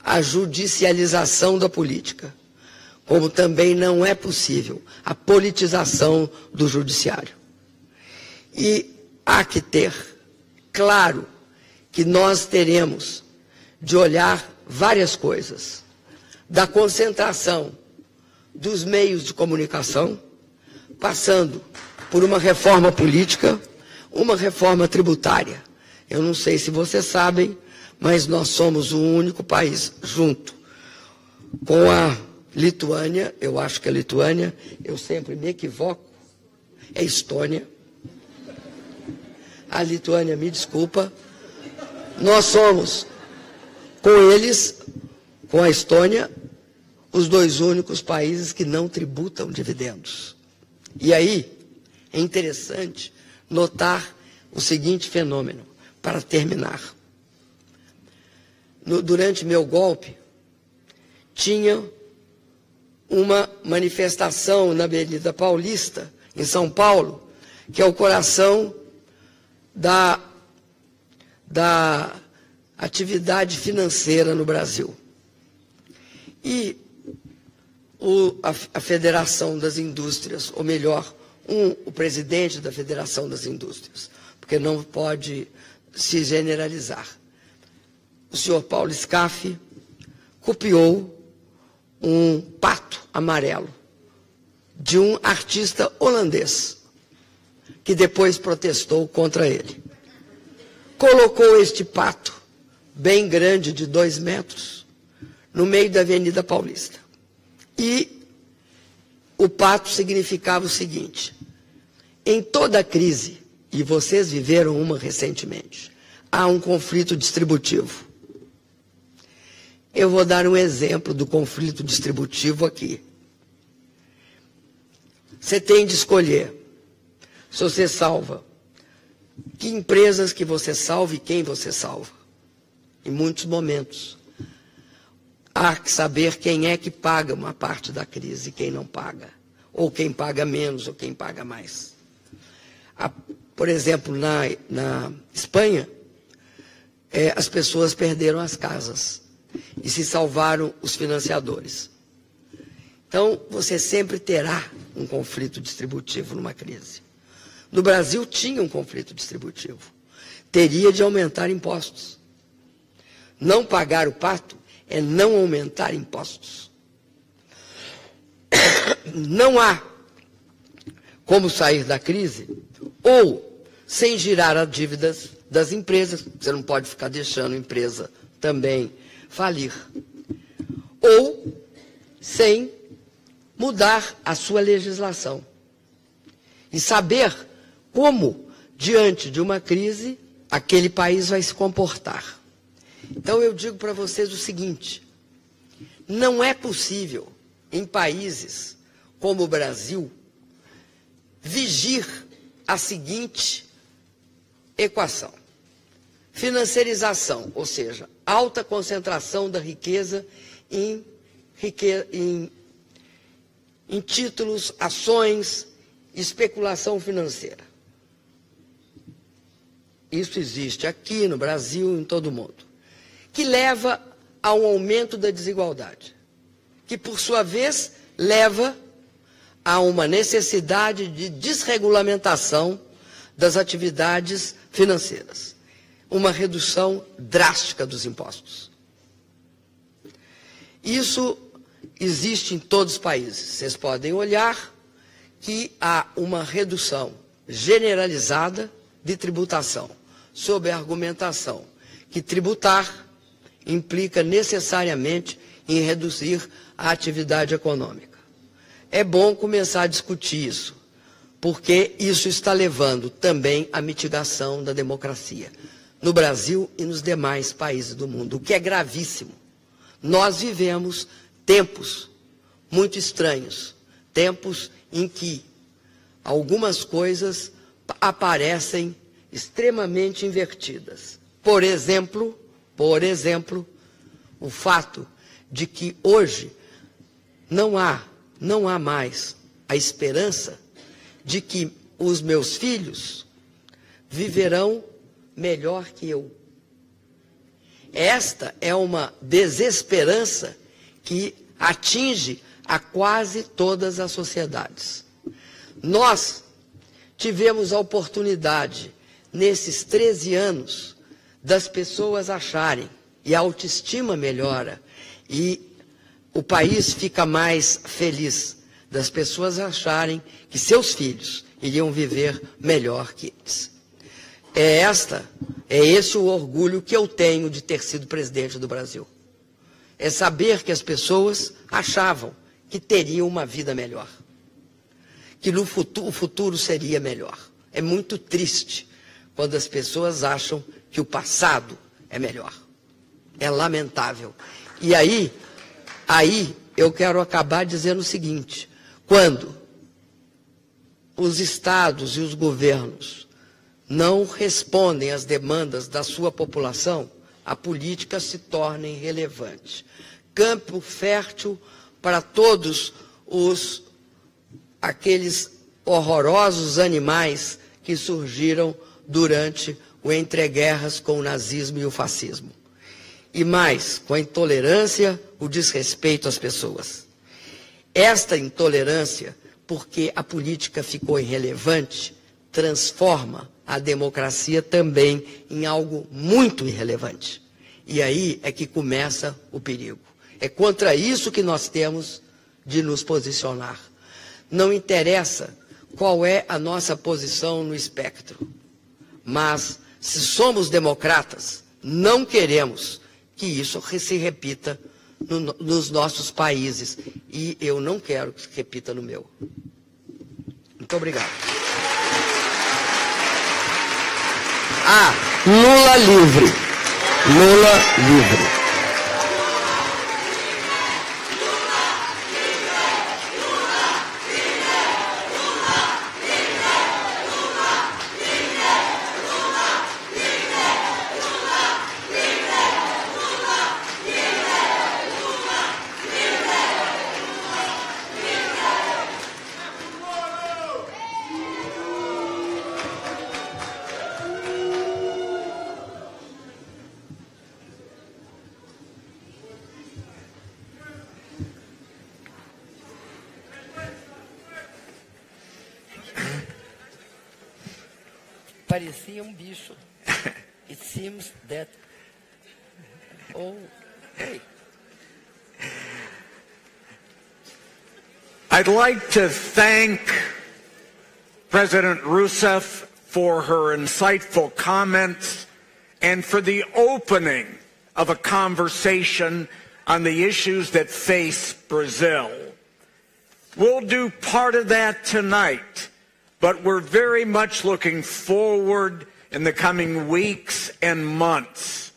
a judicialização da política, como também não é possível a politização do judiciário. E há que ter claro que nós teremos de olhar várias coisas, da concentração dos meios de comunicação, passando por uma reforma política, uma reforma tributária. Eu não sei se vocês sabem, mas nós somos o único país, junto com a Lituânia, eu acho que é Lituânia, eu sempre me equivoco, é Estônia. A Lituânia, me desculpa. Nós somos, com eles, com a Estônia, os dois únicos países que não tributam dividendos. E aí, é interessante notar o seguinte fenômeno, para terminar. Durante meu golpe, tinha uma manifestação na Avenida Paulista, em São Paulo, que é o coração da atividade financeira no Brasil. E a Federação das Indústrias, ou melhor, o presidente da Federação das Indústrias, porque não pode se generalizar. O senhor Paulo Scaff copiou um pato amarelo de um artista holandês, que depois protestou contra ele. Colocou este pato, bem grande, de 2 metros, no meio da Avenida Paulista. E o pato significava o seguinte: em toda crise, e vocês viveram uma recentemente, há um conflito distributivo. Eu vou dar um exemplo do conflito distributivo aqui. Você tem de escolher se você salva, que empresas que você salva e quem você salva. Em muitos momentos, há que saber quem é que paga uma parte da crise e quem não paga. Ou quem paga menos, ou quem paga mais. Por exemplo, na Espanha, as pessoas perderam as casas e se salvaram os financiadores. Então, você sempre terá um conflito distributivo numa crise. No Brasil, tinha um conflito distributivo. Teria de aumentar impostos. Não pagar o pato é não aumentar impostos. Não há como sair da crise ou sem girar as dívidas das empresas. Você não pode ficar deixando a empresa também falir. Ou sem mudar a sua legislação. E saber como, diante de uma crise, aquele país vai se comportar. Então, eu digo para vocês o seguinte: não é possível, em países como o Brasil, vigir a seguinte equação: financiarização, ou seja, alta concentração da riqueza em títulos, ações, especulação financeira. Isso existe aqui no Brasil, em todo o mundo, que leva a um aumento da desigualdade, que, por sua vez, leva a uma necessidade de desregulamentação das atividades financeiras, uma redução drástica dos impostos. Isso existe em todos os países. Vocês podem olhar que há uma redução generalizada de tributação, sob a argumentação que tributar implica necessariamente em reduzir a atividade econômica. É bom começar a discutir isso, porque isso está levando também à mitigação da democracia, no Brasil e nos demais países do mundo, o que é gravíssimo. Nós vivemos tempos muito estranhos, tempos em que algumas coisas aparecem extremamente invertidas. Por exemplo, o fato de que hoje não há mais a esperança de que os meus filhos viverão melhor que eu. Esta é uma desesperança que atinge a quase todas as sociedades. Nós tivemos a oportunidade, nesses 13 anos, das pessoas acharem, e a autoestima melhora, e o país fica mais feliz, das pessoas acharem que seus filhos iriam viver melhor que eles. É esse o orgulho que eu tenho de ter sido presidente do Brasil. É saber que as pessoas achavam que teriam uma vida melhor, que no futuro, o futuro seria melhor. É muito triste quando as pessoas acham que o passado é melhor. É lamentável. E aí eu quero acabar dizendo o seguinte: quando os estados e os governos não respondem às demandas da sua população, a política se torna irrelevante. Campo fértil para todos aqueles horrorosos animais que surgiram durante o entreguerras com o nazismo e o fascismo. E mais, com a intolerância, o desrespeito às pessoas. Esta intolerância, porque a política ficou irrelevante, transforma a democracia também em algo muito irrelevante. E aí é que começa o perigo. É contra isso que nós temos de nos posicionar. Não interessa qual é a nossa posição no espectro, mas se somos democratas, não queremos que isso se repita nos nossos países. E eu não quero que se repita no meu. Muito obrigado. Lula livre. Lula livre. Parecia bicho. It seems that... Oh, hey. I'd like to thank President Rousseff for her insightful comments and for the opening of a conversation on the issues that face Brazil. We'll do part of that tonight, but we're very much looking forward in the coming weeks and months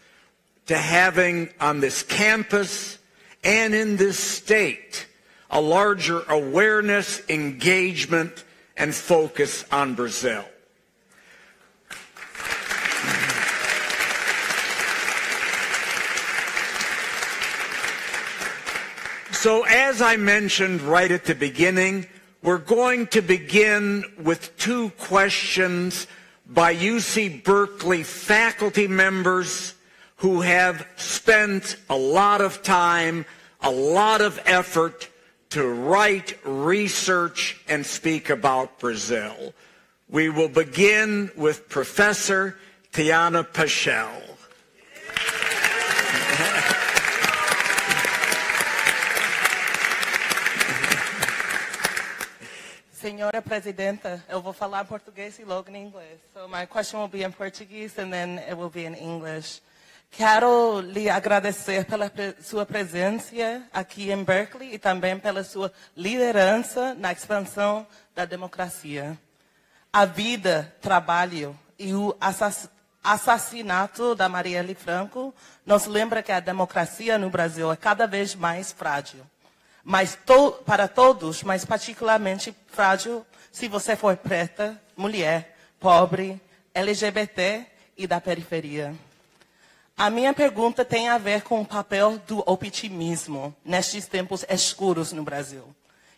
to having on this campus and in this state a larger awareness, engagement, and focus on Brazil. So as I mentioned right at the beginning, we're going to begin with 2 questions by UC Berkeley faculty members who have spent a lot of time, a lot of effort to write, research, and speak about Brazil. We will begin with Professor Tiana Paschel. Senhora Presidenta, eu vou falar português e logo em inglês. So my question will be in Portuguese and then it will be in English. Quero lhe agradecer pela sua presença aqui em Berkeley e também pela sua liderança na expansão da democracia. A vida, trabalho e o assassinato da Marielle Franco nos lembra que a democracia no Brasil é cada vez mais frágil. Mas para todos, mas particularmente frágil se você for preta, mulher, pobre, LGBT e da periferia. A minha pergunta tem a ver com o papel do optimismo nestes tempos escuros no Brasil.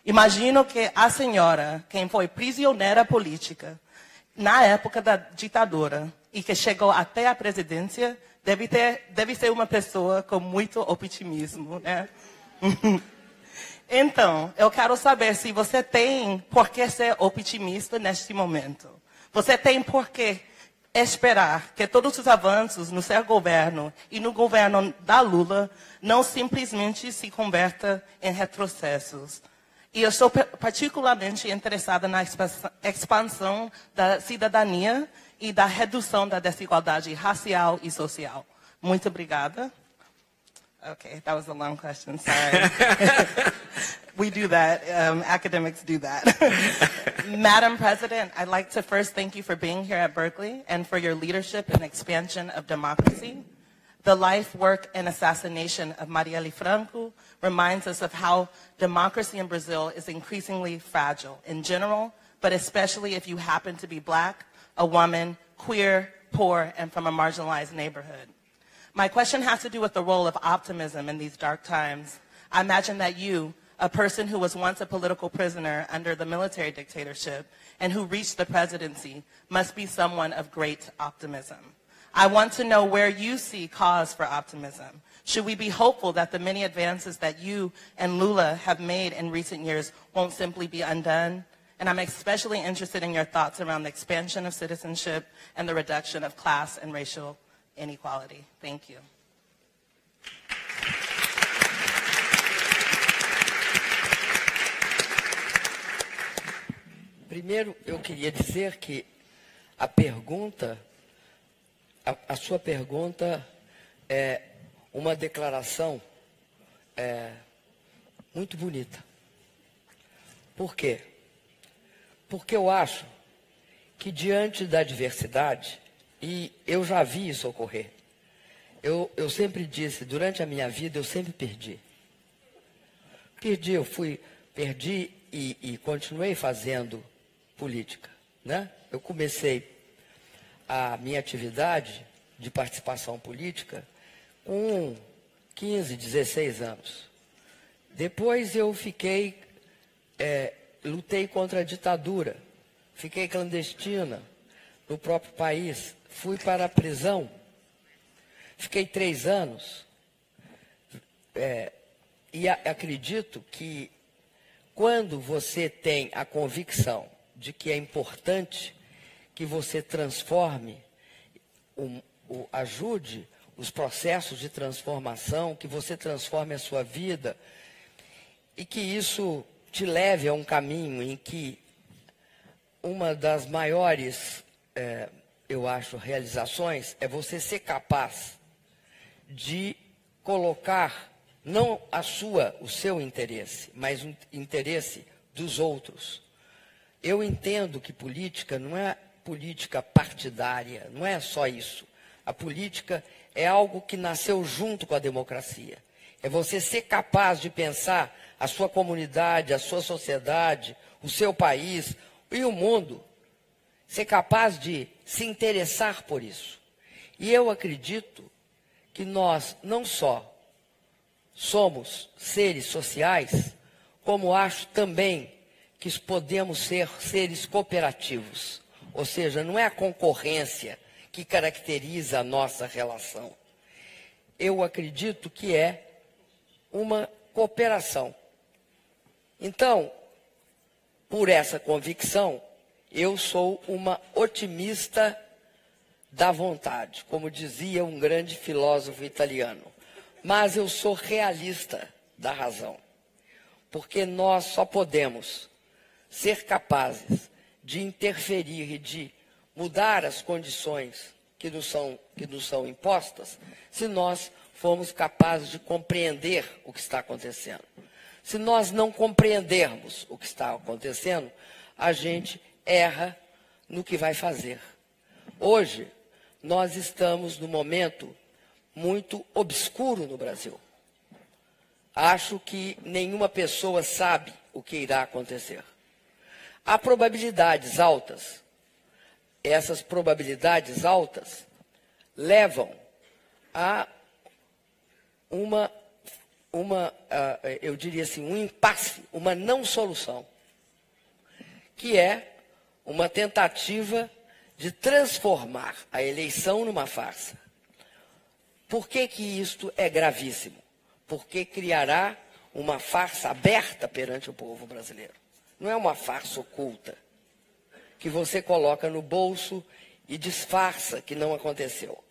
Imagino que a senhora, quem foi prisioneira política na época da ditadura e que chegou até a presidência deve ser uma pessoa com muito otimismo, né? Então, eu quero saber se você tem por que ser otimista neste momento. Você tem por que esperar que todos os avanços no seu governo e no governo da Lula não simplesmente se convertam em retrocessos. E eu sou particularmente interessada na expansão da cidadania e da redução da desigualdade racial e social. Muito obrigada. Okay, that was a long question, sorry. We do that, academics do that. Madam President, I'd like to first thank you for being here at Berkeley and for your leadership and expansion of democracy. The life, work, and assassination of Marielle Franco reminds us of how democracy in Brazil is increasingly fragile in general, but especially if you happen to be Black, a woman, queer, poor, and from a marginalized neighborhood. My question has to do with the role of optimism in these dark times. I imagine that you, a person who was once a political prisoner under the military dictatorship and who reached the presidency, must be someone of great optimism. I want to know where you see cause for optimism. Should we be hopeful that the many advances that you and Lula have made in recent years won't simply be undone? And I'm especially interested in your thoughts around the expansion of citizenship and the reduction of class and racial inequality. Thank you. Primeiro, eu queria dizer que a sua pergunta é uma declaração muito bonita. Por quê? Porque eu acho que diante da diversidade, e eu já vi isso ocorrer, eu sempre disse, durante a minha vida, eu sempre perdi. Perdi e continuei fazendo política, né? Eu comecei a minha atividade de participação política com 15, 16 anos. Depois eu lutei contra a ditadura, fiquei clandestina no próprio país, fui para a prisão, fiquei 3 anos, e acredito que quando você tem a convicção de que é importante que você transforme, ajude os processos de transformação, que você transforme a sua vida e que isso te leve a um caminho em que uma das maiores, eu acho, realizações é você ser capaz de colocar não o seu interesse, mas o interesse dos outros. Eu entendo que política não é política partidária, não é só isso. A política é algo que nasceu junto com a democracia. É você ser capaz de pensar a sua comunidade, a sua sociedade, o seu país e o mundo. Ser capaz de se interessar por isso. E eu acredito que nós não só somos seres sociais, como acho também que podemos ser seres cooperativos. Ou seja, não é a concorrência que caracteriza a nossa relação. Eu acredito que é uma cooperação. Então, por essa convicção, eu sou uma otimista da vontade, como dizia um grande filósofo italiano. Mas eu sou realista da razão, porque nós só podemos ser capazes de interferir e de mudar as condições que nos são impostas, se nós formos capazes de compreender o que está acontecendo. Se nós não compreendermos o que está acontecendo, a gente erra no que vai fazer. Hoje, nós estamos num momento muito obscuro no Brasil. Acho que nenhuma pessoa sabe o que irá acontecer. Há probabilidades altas. Essas probabilidades altas levam a eu diria assim, um impasse, uma não solução, que é uma tentativa de transformar a eleição numa farsa. Por que que isto é gravíssimo? Porque criará uma farsa aberta perante o povo brasileiro. Não é uma farsa oculta, que você coloca no bolso e disfarça que não aconteceu.